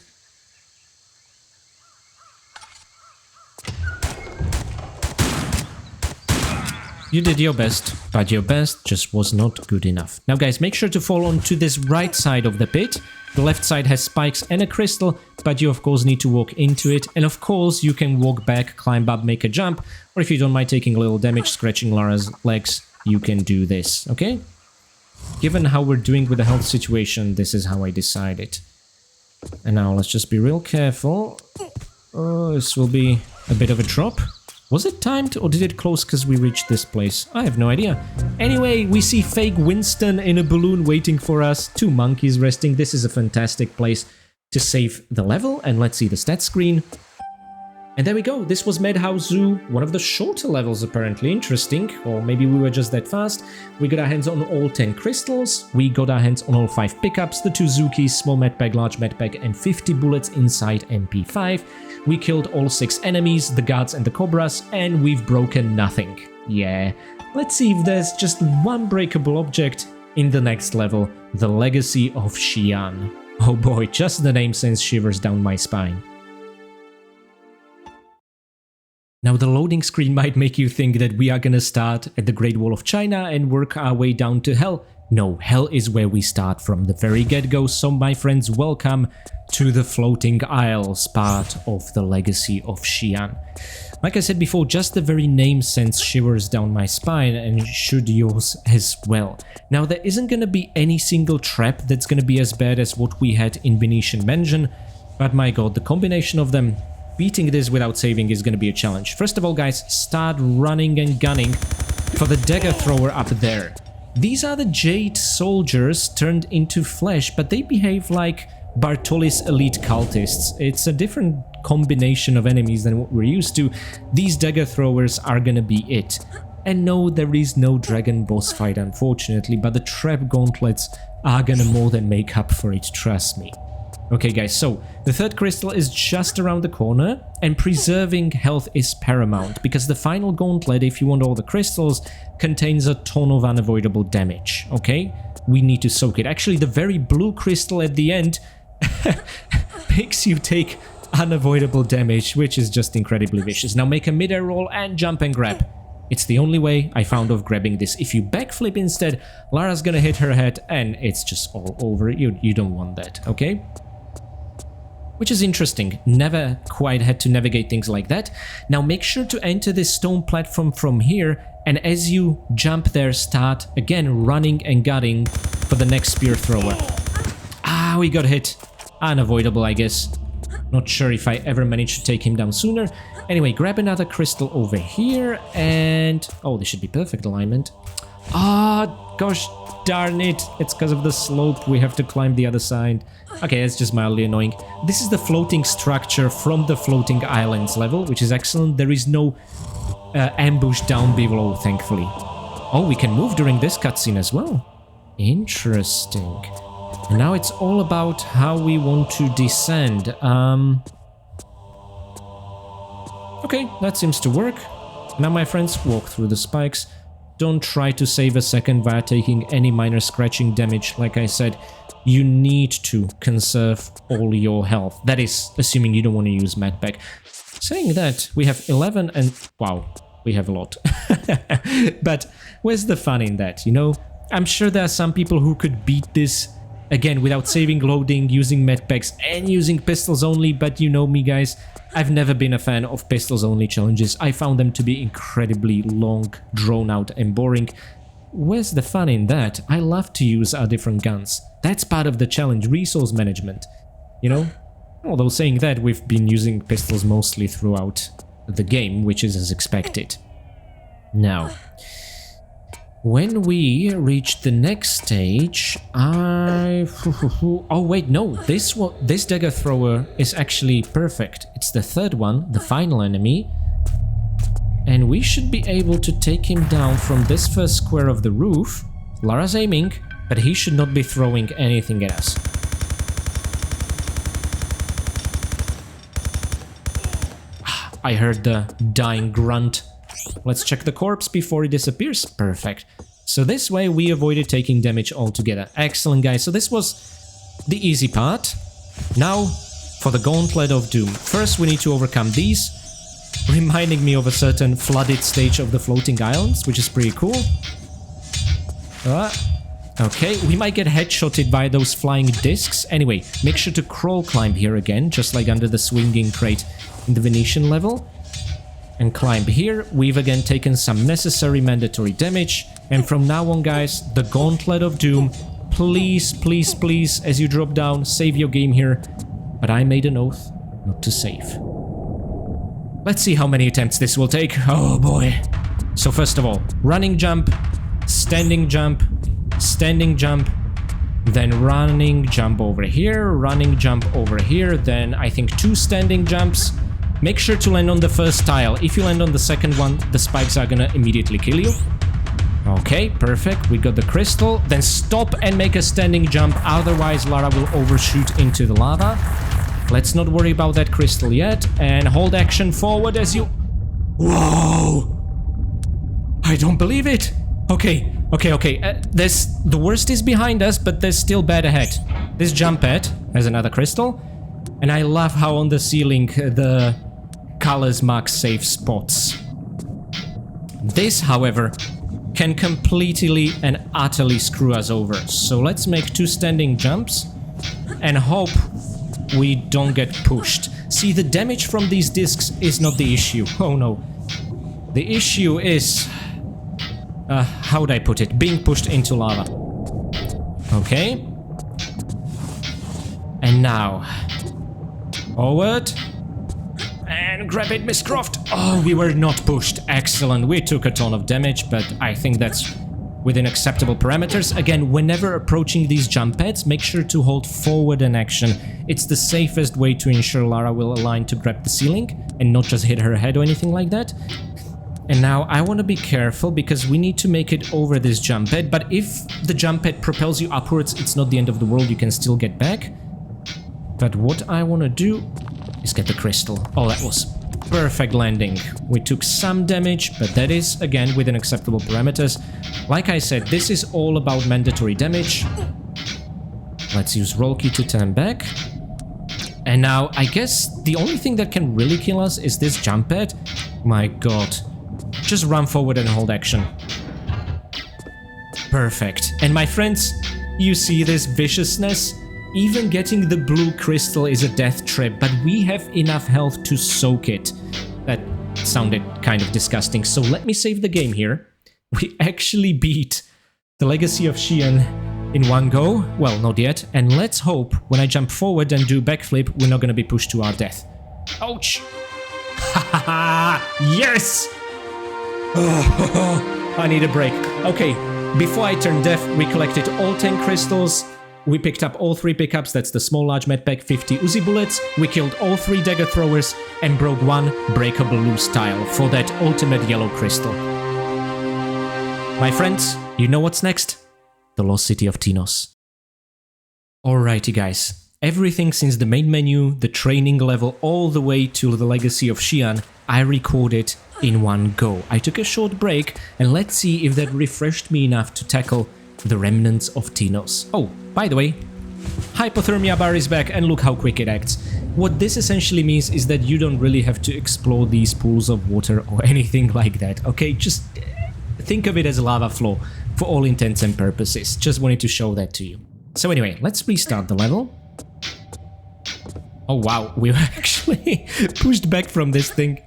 You did your best, but your best just was not good enough. Now guys, make sure to fall onto this right side of the pit. The left side has spikes and a crystal, but you of course need to walk into it. And of course you can walk back, climb up, make a jump, or if you don't mind taking a little damage, scratching Lara's legs, you can do this, okay? Given how we're doing with the health situation, this is how I decided. And now let's just be real careful. Oh, this will be a bit of a drop. Was it timed or did it close because we reached this place? I have no idea. Anyway, we see fake Winston in a balloon waiting for us. 2 monkeys resting. This is a fantastic place to save the level. And let's see the stat screen. And there we go. This was Madhouse Zoo. One of the shorter levels apparently. Interesting. Or maybe we were just that fast. We got our hands on all 10 crystals. We got our hands on all 5 pickups. The 2 Zukis, small medpack, large medpack, and 50 bullets inside MP5. We killed all 6 enemies, the guards and the cobras, and we've broken nothing. Yeah. Let's see if there's just one breakable object in the next level, the Legacy of Xian. Oh boy, just the name sends shivers down my spine. Now the loading screen might make you think that we are gonna start at the Great Wall of China and work our way down to hell. No, hell is where we start from the very get-go, so my friends, welcome to the Floating Isles part of the Legacy of Xian. Like I said before, just the very name sends shivers down my spine, and should yours as well. Now there isn't gonna be any single trap that's gonna be as bad as what we had in Venetian Mansion, but my god, the combination of them, beating this without saving is gonna be a challenge. First of all guys, start running and gunning for the dagger thrower up there. These are the Jade soldiers turned into flesh, but they behave like Bartoli's elite cultists. It's a different combination of enemies than what we're used to. These dagger throwers are gonna be it. And no, there is no dragon boss fight unfortunately, but the trap gauntlets are gonna more than make up for it, trust me. Okay guys, so the 3rd crystal is just around the corner, and preserving health is paramount, because the final gauntlet, if you want all the crystals, contains a ton of unavoidable damage, okay? We need to soak it. Actually, the very blue crystal at the end makes you take unavoidable damage, which is just incredibly vicious. Now make a mid-air roll and jump and grab. It's the only way I found of grabbing this. If you backflip instead, Lara's gonna hit her head and it's just all over. You don't want that, okay? Which is interesting. Never quite had to navigate things like that. Now make sure to enter this stone platform from here, and as you jump there, start again running and gutting for the next spear thrower. Ah, we got hit. Unavoidable, I guess. Not sure if I ever managed to take him down sooner. Anyway, grab another crystal over here and... oh, this should be perfect alignment. Ah, gosh darn it. It's because of the slope. We have to climb the other side. Okay, that's just mildly annoying. This is the floating structure from the Floating Islands level, which is excellent. There is no ambush down below, thankfully. Oh, we can move during this cutscene as well. Interesting. And now it's all about how we want to descend. Okay, that seems to work. Now, my friends, walk through the spikes. Don't try to save a second via taking any minor scratching damage. Like I said, you need to conserve all your health. That is, assuming you don't want to use Medpack. Saying that, we have 11 and... wow, we have a lot. But where's the fun in that, you know? I'm sure there are some people who could beat this, again, without saving, loading, using Medpacks and using pistols only, but you know me, guys. I've never been a fan of pistols-only challenges. I found them to be incredibly long, drawn-out and boring. Where's the fun in that? I love to use our different guns. That's part of the challenge, resource management, you know? Although saying that, we've been using pistols mostly throughout the game, which is as expected. Now, when we reach the next stage, oh wait, no, this dagger thrower is actually perfect. It's the 3rd one, the final enemy. And we should be able to take him down from this first square of the roof. Lara's aiming, but he should not be throwing anything at us. I heard the dying grunt. Let's check the corpse before he disappears. Perfect. So this way we avoided taking damage altogether. Excellent, guys. So this was the easy part. Now for the Gauntlet of Doom. First we need to overcome these. reminding me of a certain flooded stage of the Floating Islands, which is pretty cool. Okay, we might get headshotted by those flying discs. Anyway, make sure to crawl climb here again, just like under the swinging crate in the Venetian level. And climb here. We've again taken some necessary mandatory damage. And from now on, guys, the Gauntlet of Doom. Please, please, please, as you drop down, save your game here. But I made an oath not to save. Let's see how many attempts this will take. Oh boy. So first of all, running jump, standing jump, then running jump over here, running jump over here, then I think 2 standing jumps. Make sure to land on the first tile. If you land on the second one, the spikes are gonna immediately kill you. Okay, perfect. We got the crystal. Then stop and make a standing jump, otherwise Lara will overshoot into the lava. Let's not worry about that crystal yet. And hold action forward as you... Whoa! I don't believe it! Okay. The worst is behind us, but there's still bad ahead. This jump pad has another crystal. And I love how on the ceiling the colors mark safe spots. This, however, can completely and utterly screw us over. So let's make 2 standing jumps and hope we don't get pushed. See, the damage from these discs is not the issue. Oh no. The issue is... how would I put it? Being pushed into lava. Okay. And now... forward. And grab it, Miss Croft. Oh, we were not pushed. Excellent. We took a ton of damage, but I think that's within acceptable parameters. Again, whenever approaching these jump pads, make sure to hold forward in action. It's the safest way to ensure Lara will align to grab the ceiling and not just hit her head or anything like that. And now I want to be careful because we need to make it over this jump pad. But if the jump pad propels you upwards, it's not the end of the world. You can still get back. But what I want to do is get the crystal. Oh, that was perfect landing. We took some damage, but that is, again, within acceptable parameters. Like I said, this is all about mandatory damage. Let's use roll key to turn back. And now, I guess the only thing that can really kill us is this jump pad. My god. Just run forward and hold action. Perfect. And my friends, you see this viciousness? Even getting the blue crystal is a death trap, but we have enough health to soak it. That sounded kind of disgusting, so let me save the game here. We actually beat the Legacy of Xian in one go. Well, not yet. And let's hope when I jump forward and do backflip, we're not gonna be pushed to our death. Ouch! Yes! Oh, I need a break. Okay, before I turn deaf, we collected all 10 crystals. We picked up all 3 pickups, that's the small large medpack, 50 Uzi bullets, we killed all 3 dagger throwers and broke 1 breakable loose tile for that ultimate yellow crystal. My friends, you know what's next? The lost city of Tinnos. Alrighty guys, everything since the main menu, the training level, all the way to the Legacy of Xian, I recorded in one go. I took a short break and let's see if that refreshed me enough to tackle the remnants of Tinnos. Oh, by the way, hypothermia bar is back and look how quick it acts. What this essentially means is that you don't really have to explore these pools of water or anything like that, okay? Just think of it as a lava flow for all intents and purposes. Just wanted to show that to you. So anyway, let's restart the level. Oh wow, we were actually pushed back from this thing.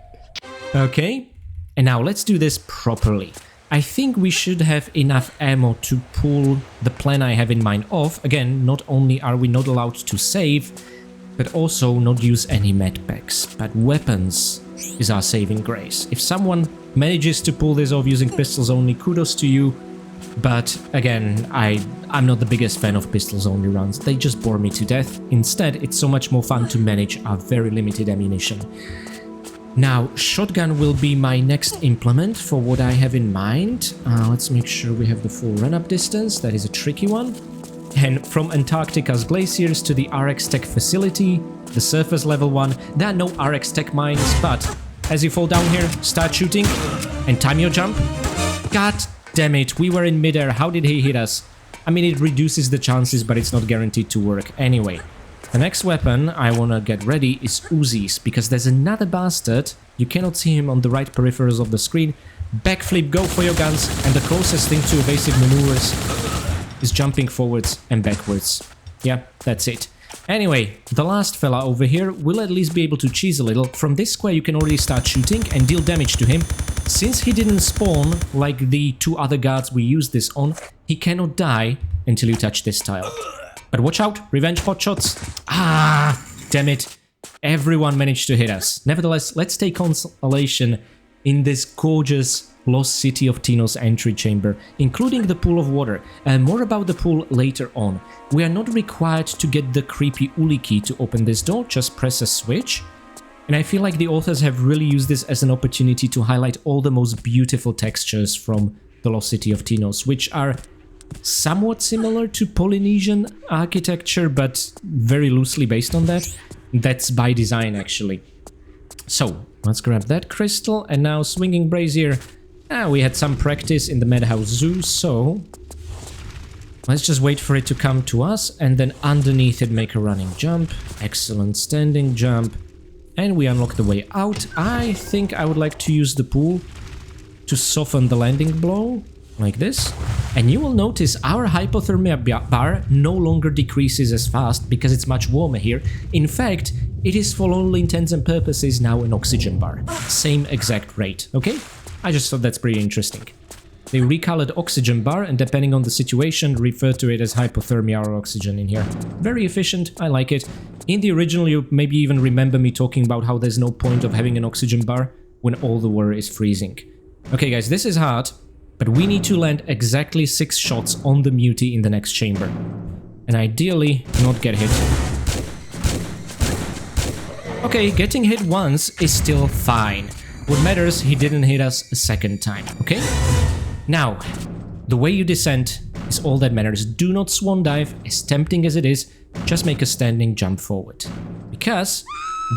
Okay, and now let's do this properly. I think we should have enough ammo to pull the plan I have in mind off. Again, not only are we not allowed to save, but also not use any medpacks. But weapons is our saving grace. If someone manages to pull this off using pistols only, kudos to you. But again, I'm not the biggest fan of pistols only runs. They just bore me to death. Instead, it's so much more fun to manage our very limited ammunition. Now, shotgun will be my next implement for what I have in mind. Let's make sure we have the full run-up distance. That is a tricky one. And from Antarctica's glaciers to the RX Tech facility, the surface level one, there are no RX Tech mines, but as you fall down here, start shooting and time your jump. God damn it, we were in midair. How did he hit us? I mean, it reduces the chances, but it's not guaranteed to work. Anyway. The next weapon I want to get ready is Uzis, because there's another bastard You cannot see him on the right peripherals of the screen. Backflip, go for your guns, and the closest thing to evasive maneuvers is jumping forwards and backwards. Yeah, that's it. Anyway, the last fella over here will at least be able to cheese a little. From this square you can already start shooting and deal damage to him. Since he didn't spawn like the 2 other guards we used this on, he cannot die until you touch this tile. But watch out, revenge potshots. Ah, damn it. Everyone managed to hit us. Nevertheless, let's take consolation in this gorgeous Lost City of Tinnos entry chamber, including the pool of water. More about the pool later on. We are not required to get the creepy Uli key to open this door, just press a switch. And I feel like the authors have really used this as an opportunity to highlight all the most beautiful textures from the Lost City of Tinnos, which are somewhat similar to Polynesian architecture, but very loosely based on that. That's by design, actually. So, let's grab that crystal, and now swinging brazier. We had some practice in the Madhouse Zoo, so let's just wait for it to come to us, and then underneath it make a running jump. Excellent standing jump. And we unlock the way out. I think I would like to use the pool to soften the landing blow, like this. And you will notice our hypothermia bar no longer decreases as fast because it's much warmer here. In fact, it is for all intents and purposes now an oxygen bar. Same exact rate, okay? I just thought that's pretty interesting. They recolored oxygen bar and depending on the situation refer to it as hypothermia or oxygen in here. Very efficient, I like it. In the original you maybe even remember me talking about how there's no point of having an oxygen bar when all the water is freezing. Okay guys, this is hard, but we need to land exactly 6 shots on the mutie in the next chamber. And ideally not get hit. Okay, getting hit once is still fine. What matters, he didn't hit us a second time, okay? Now, the way you descend is all that matters. Do not swan dive, as tempting as it is, just make a standing jump forward. Because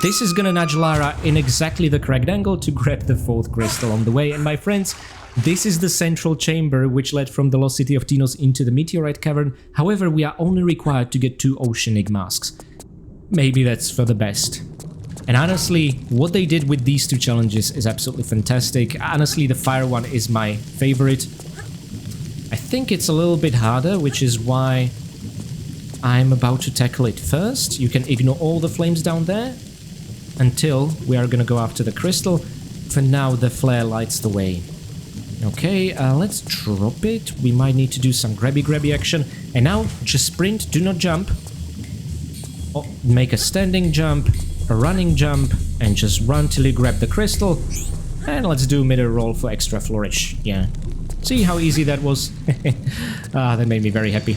this is gonna nudge Lara in exactly the correct angle to grab the 4th crystal on the way. And my friends, this is the central chamber which led from the Lost City of Tinnos into the Meteorite Cavern. However, we are only required to get 2 Oceanic masks. Maybe that's for the best. And honestly, what they did with these 2 challenges is absolutely fantastic. Honestly, the fire one is my favorite. I think it's a little bit harder, which is why I'm about to tackle it first. You can ignore all the flames down there until we are gonna go after the crystal. For now, the flare lights the way. Okay, let's drop it. We might need to do some grabby action. And now, just sprint, do not jump. Oh, make a standing jump. A running jump, and just run till you grab the crystal. And let's do middle roll for extra flourish. Yeah. See how easy that was? That made me very happy.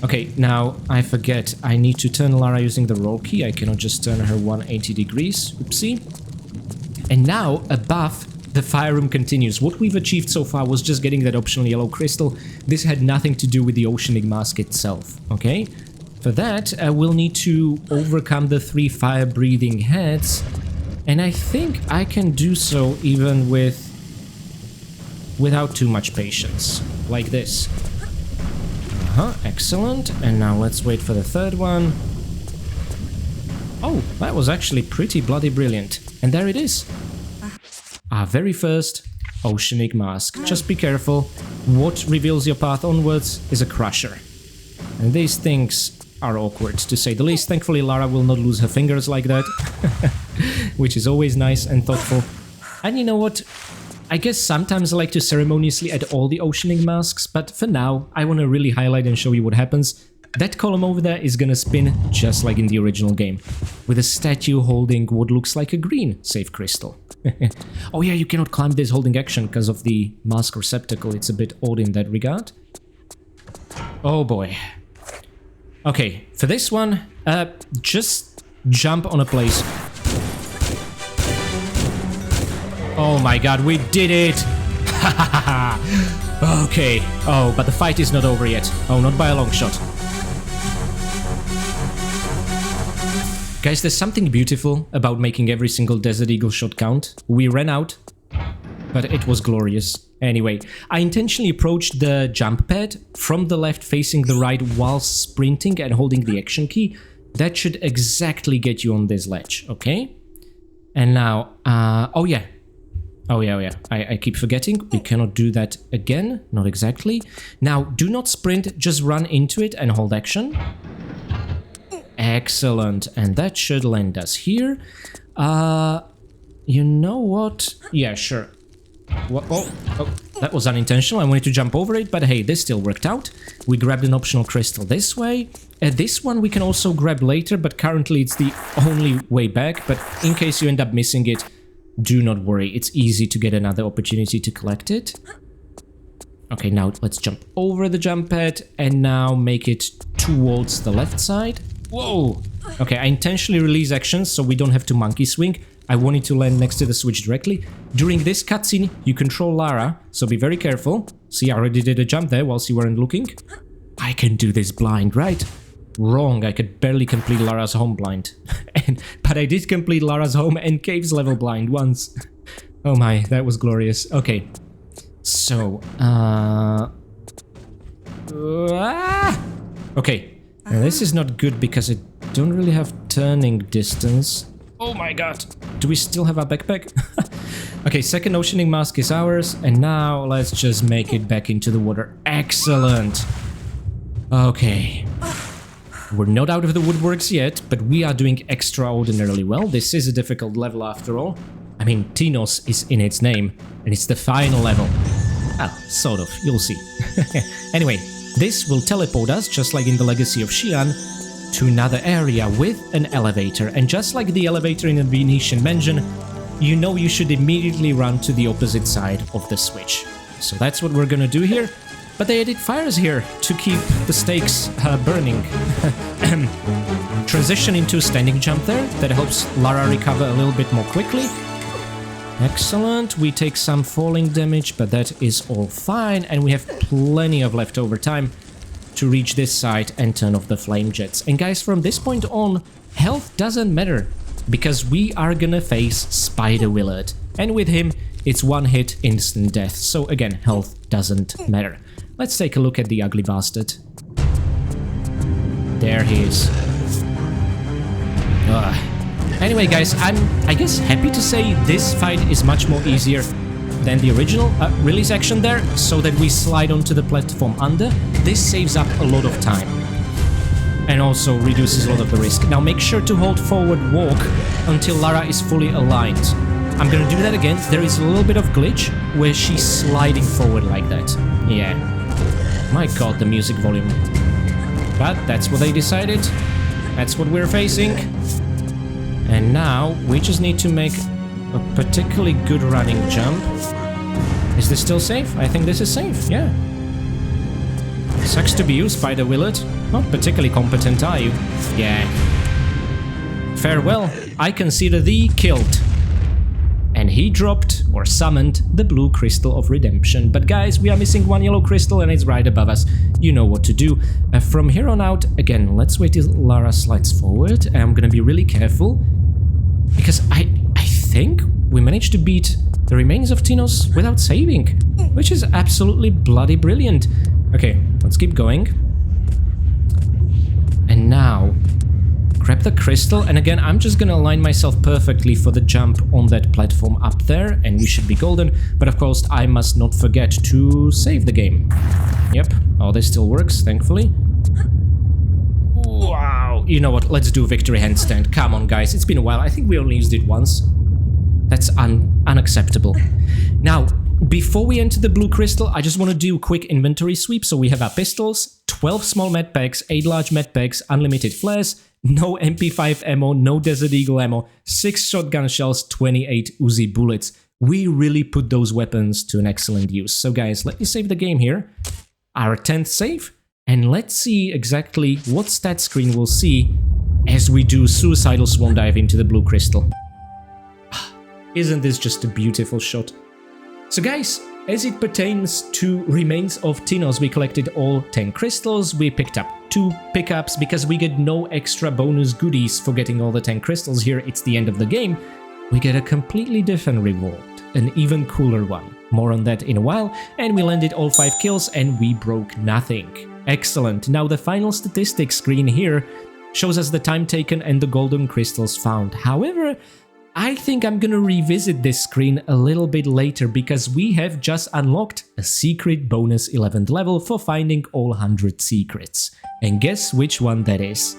Okay, now I forget. I need to turn Lara using the roll key. I cannot just turn her 180 degrees. Oopsie. And now, above, the fire room continues. What we've achieved so far was just getting that optional yellow crystal. This had nothing to do with the Oceanic Mask itself, okay? For that, we'll need to overcome the 3 fire-breathing heads, and I think I can do so even without too much patience, like this. Excellent, and now let's wait for the 3rd one. Oh, that was actually pretty bloody brilliant, and there it is. Our very first Oceanic Mask. Just be careful, what reveals your path onwards is a crusher, and these things are awkward, to say the least. Thankfully, Lara will not lose her fingers like that, which is always nice and thoughtful. And you know what? I guess sometimes I like to ceremoniously add all the Oceanic masks, but for now, I want to really highlight and show you what happens. That column over there is gonna spin just like in the original game, with a statue holding what looks like a green safe crystal. Oh yeah, you cannot climb this holding action because of the mask receptacle. It's a bit odd in that regard. Oh boy. Okay, for this one, just jump on a place. Oh my god, we did it! Okay. Oh, but the fight is not over yet. Oh, not by a long shot. Guys, there's something beautiful about making every single Desert Eagle shot count. We ran out, but it was glorious. Anyway, I intentionally approached the jump pad from the left facing the right while sprinting and holding the action key. That should exactly get you on this ledge, okay? And now, oh yeah. I keep forgetting. We cannot do that again. Not exactly. Now, do not sprint. Just run into it and hold action. Excellent. And that should land us here. You know what? Yeah, sure. What? Oh, that was unintentional. I wanted to jump over it, but hey, this still worked out. We grabbed an optional crystal this way. This one we can also grab later, but currently it's the only way back. But in case you end up missing it, do not worry. It's easy to get another opportunity to collect it. Okay, now let's jump over the jump pad and now make it towards the left side. Whoa! Okay, I intentionally release actions so we don't have to monkey swing. I wanted to land next to the switch directly. During this cutscene, you control Lara, so be very careful. See, I already did a jump there whilst you weren't looking. I can do this blind, right? Wrong, I could barely complete Lara's home blind. But I did complete Lara's home and caves level blind once. Oh my, that was glorious. Okay, so... Okay, now this is not good because I don't really have turning distance. Oh my god, do we still have our backpack? Okay, second oceaning mask is ours, and now let's just make it back into the water. Excellent! Okay. We're not out of the woodworks yet, but we are doing extraordinarily well. This is a difficult level after all. I mean, Tinnos is in its name, and it's the final level. Well, sort of, you'll see. Anyway, this will teleport us, just like in the Legacy of Xian, to another area with an elevator. And just like the elevator in the Venetian Mansion, you know you should immediately run to the opposite side of the switch. So that's what we're gonna do here. But they added fires here to keep the stakes burning. Transition into a standing jump there. That helps Lara recover a little bit more quickly. Excellent. We take some falling damage, but that is all fine. And we have plenty of leftover time to reach this side and turn off the flame jets. And guys, from this point on, health doesn't matter, because we are gonna face Spider Willard. And with him, it's one hit, instant death. So again, health doesn't matter. Let's take a look at the ugly bastard. There he is. Anyway, guys, I'm, I guess, happy to say this fight is much more easier than the original release action there, so that we slide onto the platform under. This saves up a lot of time and also reduces a lot of the risk. Now make sure to hold forward walk until Lara is fully aligned. I'm gonna do that again. There is a little bit of glitch where she's sliding forward like that. Yeah. My god, the music volume. But that's what they decided. That's what we're facing. And now we just need to make a particularly good running jump. Is this still safe? I think this is safe, yeah. Sucks to be you, Spider Willard. Not particularly competent, are you? Yeah. Farewell, I consider thee killed. And he dropped, or summoned, the blue crystal of redemption. But guys, we are missing one yellow crystal and it's right above us. You know what to do. From here on out, again, let's wait till Lara slides forward. And I'm gonna be really careful, because I think we managed to beat the remains of Tinnos without saving, which is absolutely bloody brilliant. Okay, let's keep going. And now, grab the crystal, and again, I'm just gonna align myself perfectly for the jump on that platform up there, and we should be golden. But of course, I must not forget to save the game. Yep, oh, this still works, thankfully. Wow, you know what, let's do victory handstand. Come on, guys, it's been a while. I think we only used it once. That's unacceptable. Now, before we enter the blue crystal, I just want to do a quick inventory sweep. So we have our pistols, 12 small medpacks, 8 large medpacks, unlimited flares, no MP5 ammo, no Desert Eagle ammo, 6 shotgun shells, 28 Uzi bullets. We really put those weapons to an excellent use. So guys, let me save the game here. Our 10th save. And let's see exactly what stat screen we'll see as we do suicidal swan dive into the blue crystal. Isn't this just a beautiful shot? So guys, as it pertains to remains of Tinnos, we collected all 10 crystals. We picked up 2 pickups because we get no extra bonus goodies for getting all the 10 crystals here. It's the end of the game. We get a completely different reward, an even cooler one. More on that in a while. And we landed all 5 kills and we broke nothing. Excellent. Now the final statistics screen here shows us the time taken and the golden crystals found. However, I think I'm gonna revisit this screen a little bit later because we have just unlocked a secret bonus 11th level for finding all 100 secrets. And guess which one that is?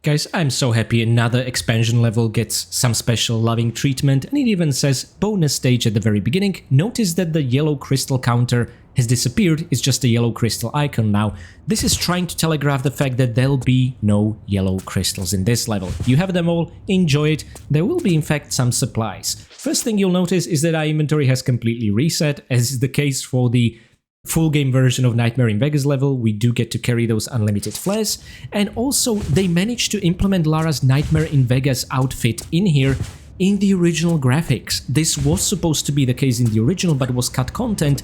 Guys, I'm so happy another expansion level gets some special loving treatment, and it even says bonus stage at the very beginning. Notice that the yellow crystal counter has disappeared, it's just a yellow crystal icon now. This is trying to telegraph the fact that there'll be no yellow crystals in this level. You have them all, enjoy it. There will be in fact some supplies. First thing you'll notice is that our inventory has completely reset, as is the case for the full game version of Nightmare in Vegas level. We do get to carry those unlimited flares, and also they managed to implement Lara's Nightmare in Vegas outfit in here in the original graphics. This was supposed to be the case in the original but was cut content.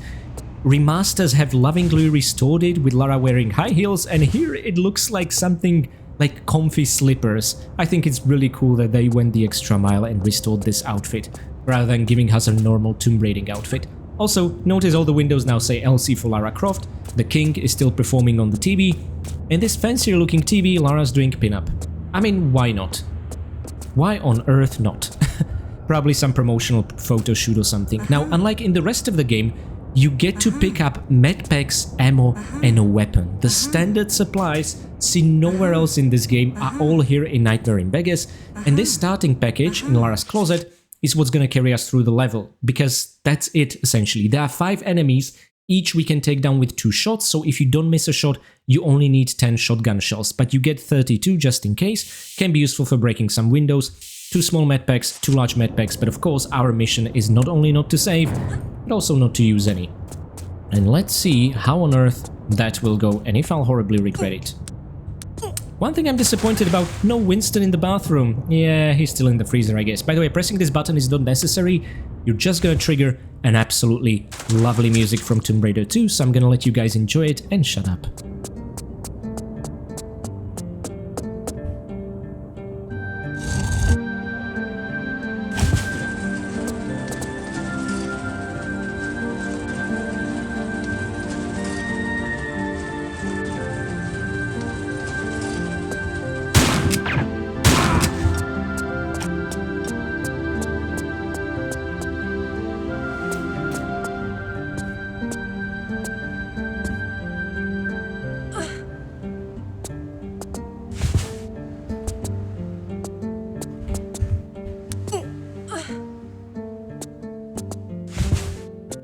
Remasters have lovingly restored it with Lara wearing high heels, and here it looks like something like comfy slippers. I think it's really cool that they went the extra mile and restored this outfit rather than giving us a normal tomb raiding outfit. Also, notice all the windows now say LC for Lara Croft, the king is still performing on the TV, and this fancier looking TV, Lara's doing pinup. I mean, why not? Why on earth not? Probably some promotional photo shoot or something. Now, unlike in the rest of the game, you get to pick up medpacks, ammo, and a weapon. The standard supplies seen nowhere else in this game are all here in Nightmare in Vegas, and this starting package in Lara's closet is what's going to carry us through the level, because that's it essentially. There are 5 enemies, each we can take down with 2 shots, so if you don't miss a shot, you only need 10 shotgun shells, but you get 32 just in case. Can be useful for breaking some windows. 2 small medpacks, 2 large medpacks, but of course our mission is not only not to save, but also not to use any. And let's see how on earth that will go, and if I'll horribly regret it. One thing I'm disappointed about, no Winston in the bathroom. Yeah, he's still in the freezer, I guess. By the way, pressing this button is not necessary. You're just gonna trigger an absolutely lovely music from Tomb Raider 2, so I'm gonna let you guys enjoy it and shut up.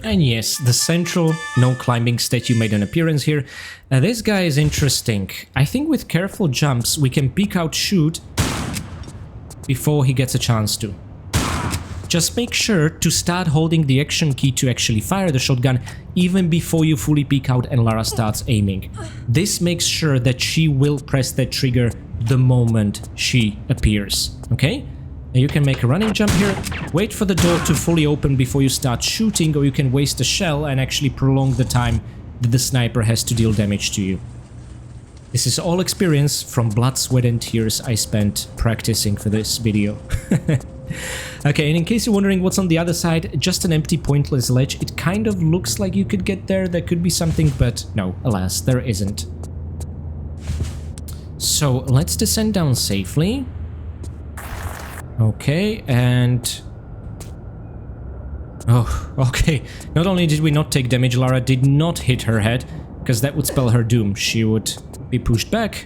And yes, the central no climbing statue made an appearance here. Now this guy is interesting. I think with careful jumps we can peek out shoot before he gets a chance to. Just make sure to start holding the action key to actually fire the shotgun even before you fully peek out and Lara starts aiming. This makes sure that she will press that trigger the moment she appears, okay? Now you can make a running jump here, wait for the door to fully open before you start shooting, or you can waste a shell and actually prolong the time that the sniper has to deal damage to you. This is all experience from blood, sweat and tears I spent practicing for this video. Okay, and in case you're wondering what's on the other side, just an empty pointless ledge. It kind of looks like you could get there, there could be something, but no, alas, there isn't. So let's descend down safely. Okay, and... oh, okay. Not only did we not take damage, Lara did not hit her head, because that would spell her doom. She would be pushed back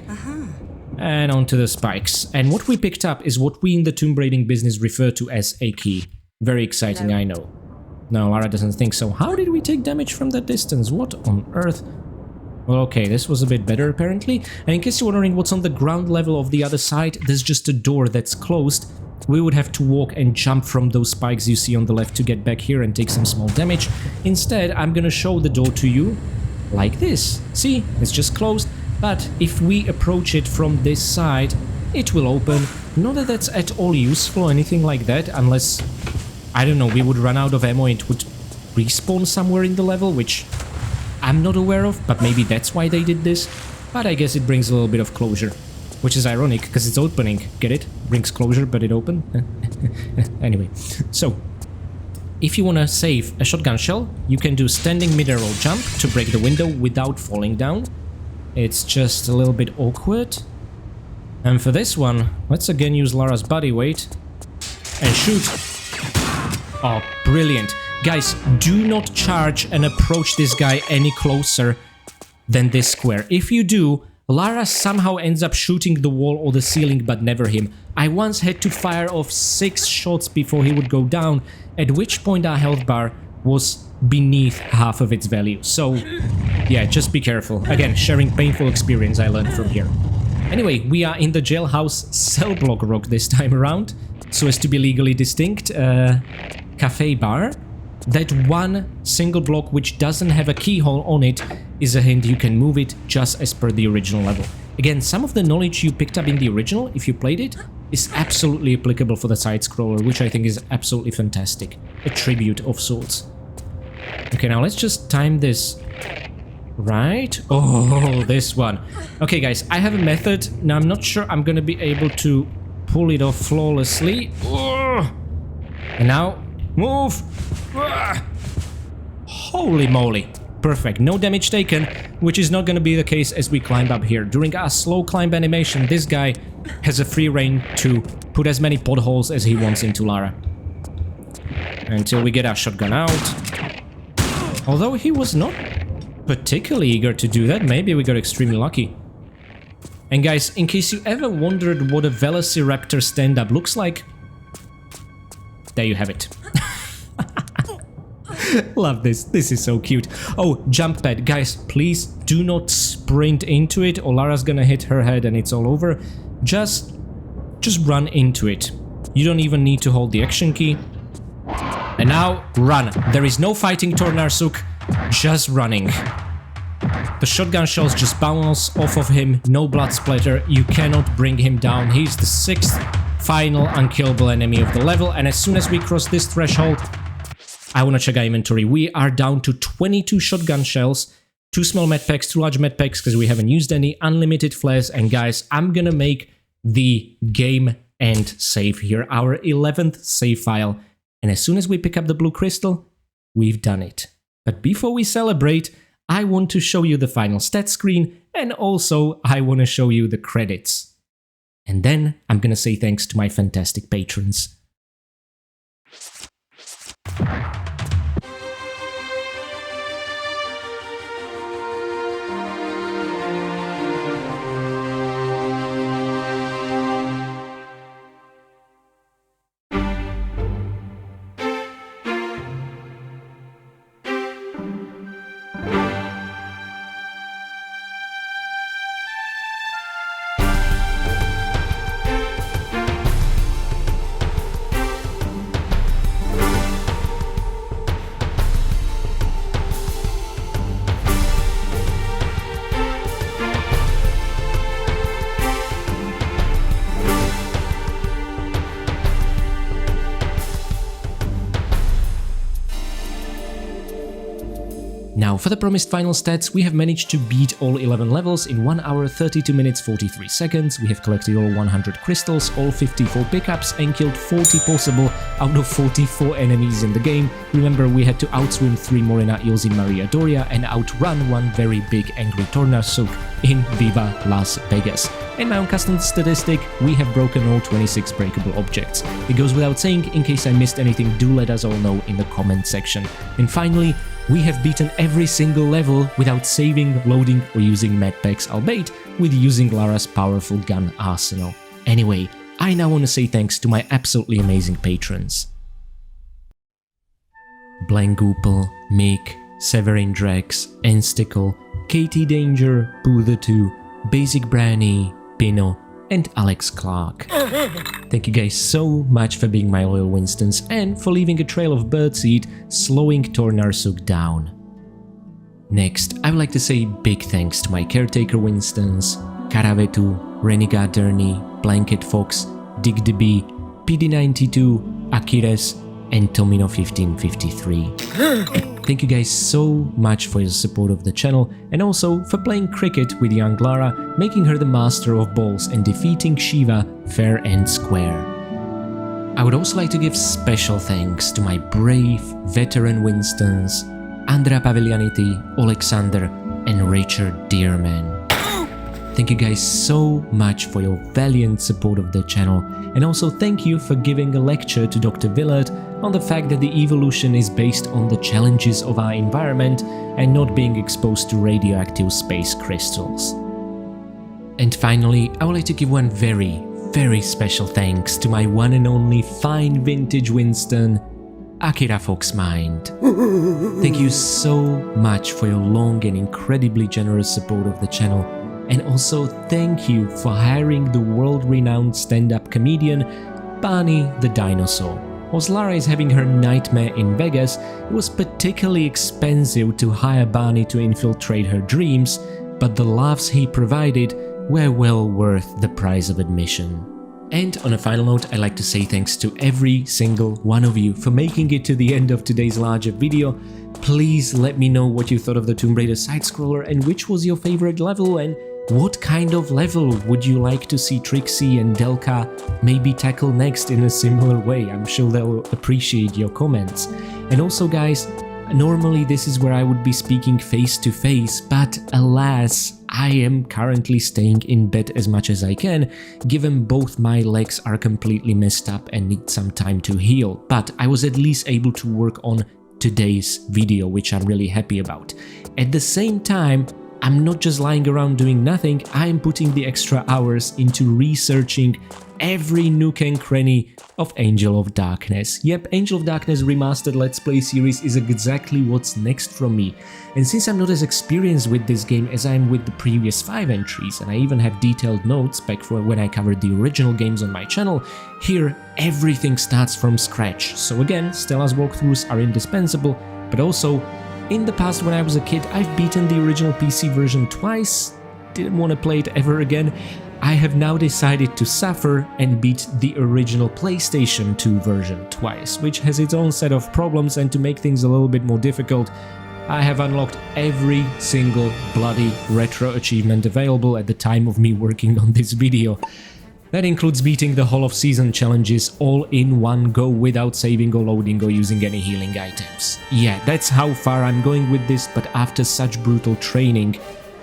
and onto the spikes. And what we picked up is what we in the tomb raiding business refer to as a key. Very exciting, I know. No, Lara doesn't think so. How did we take damage from that distance? What on earth? Well, okay, this was a bit better apparently. And in case you're wondering what's on the ground level of the other side, there's just a door that's closed. We would have to walk and jump from those spikes you see on the left to get back here and take some small damage. Instead, I'm gonna show the door to you like this. See, it's just closed, but if we approach it from this side, it will open. Not that that's at all useful or anything like that, unless, I don't know, we would run out of ammo and it would respawn somewhere in the level, which I'm not aware of, but maybe that's why they did this. But I guess it brings a little bit of closure. Which is ironic, because it's opening. Get it? Brings closure, but it opened. Anyway, so if you want to save a shotgun shell, you can do standing mid-air roll jump to break the window without falling down. It's just a little bit awkward. And for this one, let's again use Lara's body weight and shoot. Oh, brilliant. Guys, do not charge and approach this guy any closer than this square. If you do, Lara somehow ends up shooting the wall or the ceiling, but never him. I once had to fire off 6 shots before he would go down, at which point our health bar was beneath half of its value. So, yeah, just be careful. Again, sharing painful experience I learned from here. Anyway, we are in the jailhouse cell block rock this time around, so as to be legally distinct. Cafe bar. That one single block which doesn't have a keyhole on it is a hint you can move it just as per the original level. Again, some of the knowledge you picked up in the original, if you played it, is absolutely applicable for the side-scroller, which I think is absolutely fantastic. A tribute of sorts. Okay, now let's just time this right. Oh, this one. Okay, guys, I have a method. Now, I'm not sure I'm gonna be able to pull it off flawlessly. Oh. And now, move! Holy moly. Perfect. No damage taken, which is not going to be the case as we climb up here. During our slow climb animation, this guy has a free reign to put as many potholes as he wants into Lara. Until we get our shotgun out. Although he was not particularly eager to do that, maybe we got extremely lucky. And guys, in case you ever wondered what a Velociraptor stand-up looks like, there you have it. Love this. This is so cute. Oh, jump pad. Guys, please do not sprint into it or Lara's gonna hit her head and it's all over. Just run into it. You don't even need to hold the action key. And now, run. There is no fighting Tornarsuk, just running. The shotgun shells just bounce off of him, no blood splatter. You cannot bring him down. He's the 6th final unkillable enemy of the level, and as soon as we cross this threshold, I wanna check our inventory. We are down to 22 shotgun shells, 2 small medpacks, 2 large medpacks because we haven't used any, unlimited flares, and guys, I'm gonna make the game end save here, our 11th save file, and as soon as we pick up the blue crystal, we've done it. But before we celebrate, I want to show you the final stat screen, and also I want to show you the credits. And then I'm gonna say thanks to my fantastic patrons. Now, for the promised final stats, we have managed to beat all 11 levels in 1 hour 32 minutes 43 seconds, we have collected all 100 crystals, all 54 pickups, and killed 40 possible out of 44 enemies in the game. Remember, we had to outswim 3 Morena eels in Maria Doria and outrun 1 very big angry Tornarsuk in Viva Las Vegas. In my own custom statistic, we have broken all 26 breakable objects. It goes without saying, in case I missed anything, do let us all know in the comment section. And finally, we have beaten every single level without saving, loading or using medpacks, albeit with using Lara's powerful gun arsenal. Anyway, I now want to say thanks to my absolutely amazing patrons. Blangoopel, Mick, Severin Drex, Enstickle, Katie Danger, Poo2, Basic Branny, Pino, and Alex Clark. Thank you guys so much for being my loyal Winstons and for leaving a trail of birdseed slowing Tornarsuk down. Next, I would like to say big thanks to my caretaker Winstons, Karavetu, Renegade Derny, Blanket Fox, Dig the Bee, PD92, Akires, and Tomino1553. Thank you guys so much for your support of the channel and also for playing cricket with young Lara, making her the master of balls and defeating Shiva fair and square. I would also like to give special thanks to my brave veteran Winstons, Andrea Paviglianiti, Alexander, and Richard Dearman. Thank you guys so much for your valiant support of the channel, and also thank you for giving a lecture to Dr. Willard on the fact that the evolution is based on the challenges of our environment and not being exposed to radioactive space crystals. And finally, I would like to give one very special thanks to my one and only fine vintage Winston, Akira Foxmind. Thank you so much for your long and incredibly generous support of the channel, and also thank you for hiring the world-renowned stand-up comedian Barney the Dinosaur. Whilst Lara is having her nightmare in Vegas, it was particularly expensive to hire Barney to infiltrate her dreams, but the laughs he provided were well worth the price of admission. And on a final note, I'd like to say thanks to every single one of you for making it to the end of today's larger video. Please let me know what you thought of the Tomb Raider side-scroller and which was your favorite level, and what kind of level would you like to see Trixie and Delka maybe tackle next in a similar way. I'm sure they'll appreciate your comments. And also guys, normally this is where I would be speaking face to face, but alas, I am currently staying in bed as much as I can, given both my legs are completely messed up and need some time to heal. But I was at least able to work on today's video, which I'm really happy about. At the same time, I'm not just lying around doing nothing, I am putting the extra hours into researching every nook and cranny of Angel of Darkness. Yep, Angel of Darkness Remastered Let's Play series is exactly what's next from me. And since I'm not as experienced with this game as I am with the previous 5 entries, and I even have detailed notes back from when I covered the original games on my channel, here everything starts from scratch. So again, Stella's walkthroughs are indispensable, but also in the past when I was a kid, I've beaten the original PC version twice, didn't want to play it ever again. I have now decided to suffer and beat the original PlayStation 2 version twice, which has its own set of problems, and to make things a little bit more difficult, I have unlocked every single bloody retro achievement available at the time of me working on this video. That includes beating the whole of season challenges all in one go without saving or loading or using any healing items. Yeah, that's how far I'm going with this, but after such brutal training,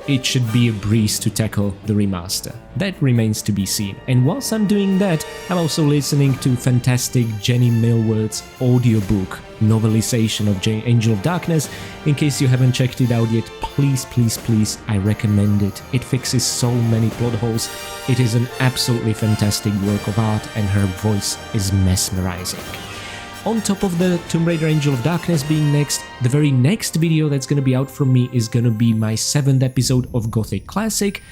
it should be a breeze to tackle the remaster. That remains to be seen. And whilst I'm doing that, I'm also listening to fantastic Jenny Milward's audiobook novelization of Angel of Darkness. In case you haven't checked it out yet, please, I recommend it. It fixes so many plot holes. It is an absolutely fantastic work of art, and her voice is mesmerizing. On top of the Tomb Raider Angel of Darkness being next, the very next video that's gonna be out from me is gonna be my 7th episode of Gothic Classic.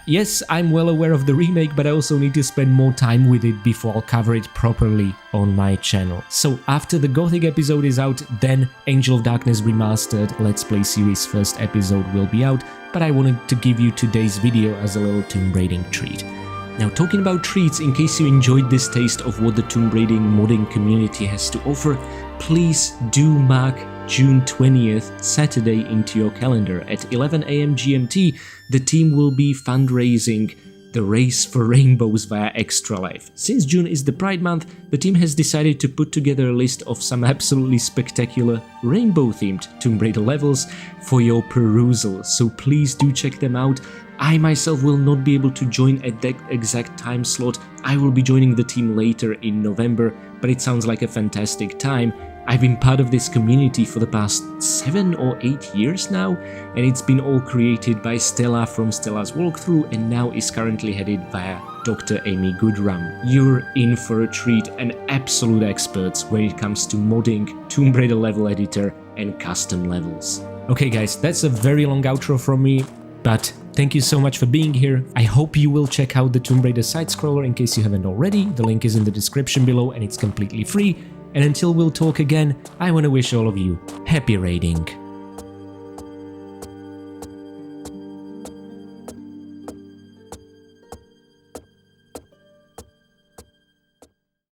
Yes, I'm well aware of the remake, but I also need to spend more time with it before I'll cover it properly on my channel. So after the Gothic episode is out, then Angel of Darkness Remastered Let's Play series first episode will be out, but I wanted to give you today's video as a little Tomb Raiding treat. Now, talking about treats, in case you enjoyed this taste of what the Tomb Raiding modding community has to offer, please do mark June 20th, Saturday, into your calendar. At 11 AM GMT, the team will be fundraising the Race for Rainbows via Extra Life. Since June is the Pride Month, the team has decided to put together a list of some absolutely spectacular rainbow-themed Tomb Raider levels for your perusal, so please do check them out. I myself will not be able to join at that exact time slot. I will be joining the team later in November, but it sounds like a fantastic time. I've been part of this community for the past 7 or 8 years now, and it's been all created by Stella from Stella's Walkthrough, and now is currently headed via Dr. Amy Goodrum. You're in for a treat, and absolute experts when it comes to modding, Tomb Raider level editor, and custom levels. Okay guys, that's a very long outro from me, but thank you so much for being here. I hope you will check out the Tomb Raider side-scroller in case you haven't already. The link is in the description below and it's completely free. And until we'll talk again, I want to wish all of you happy raiding.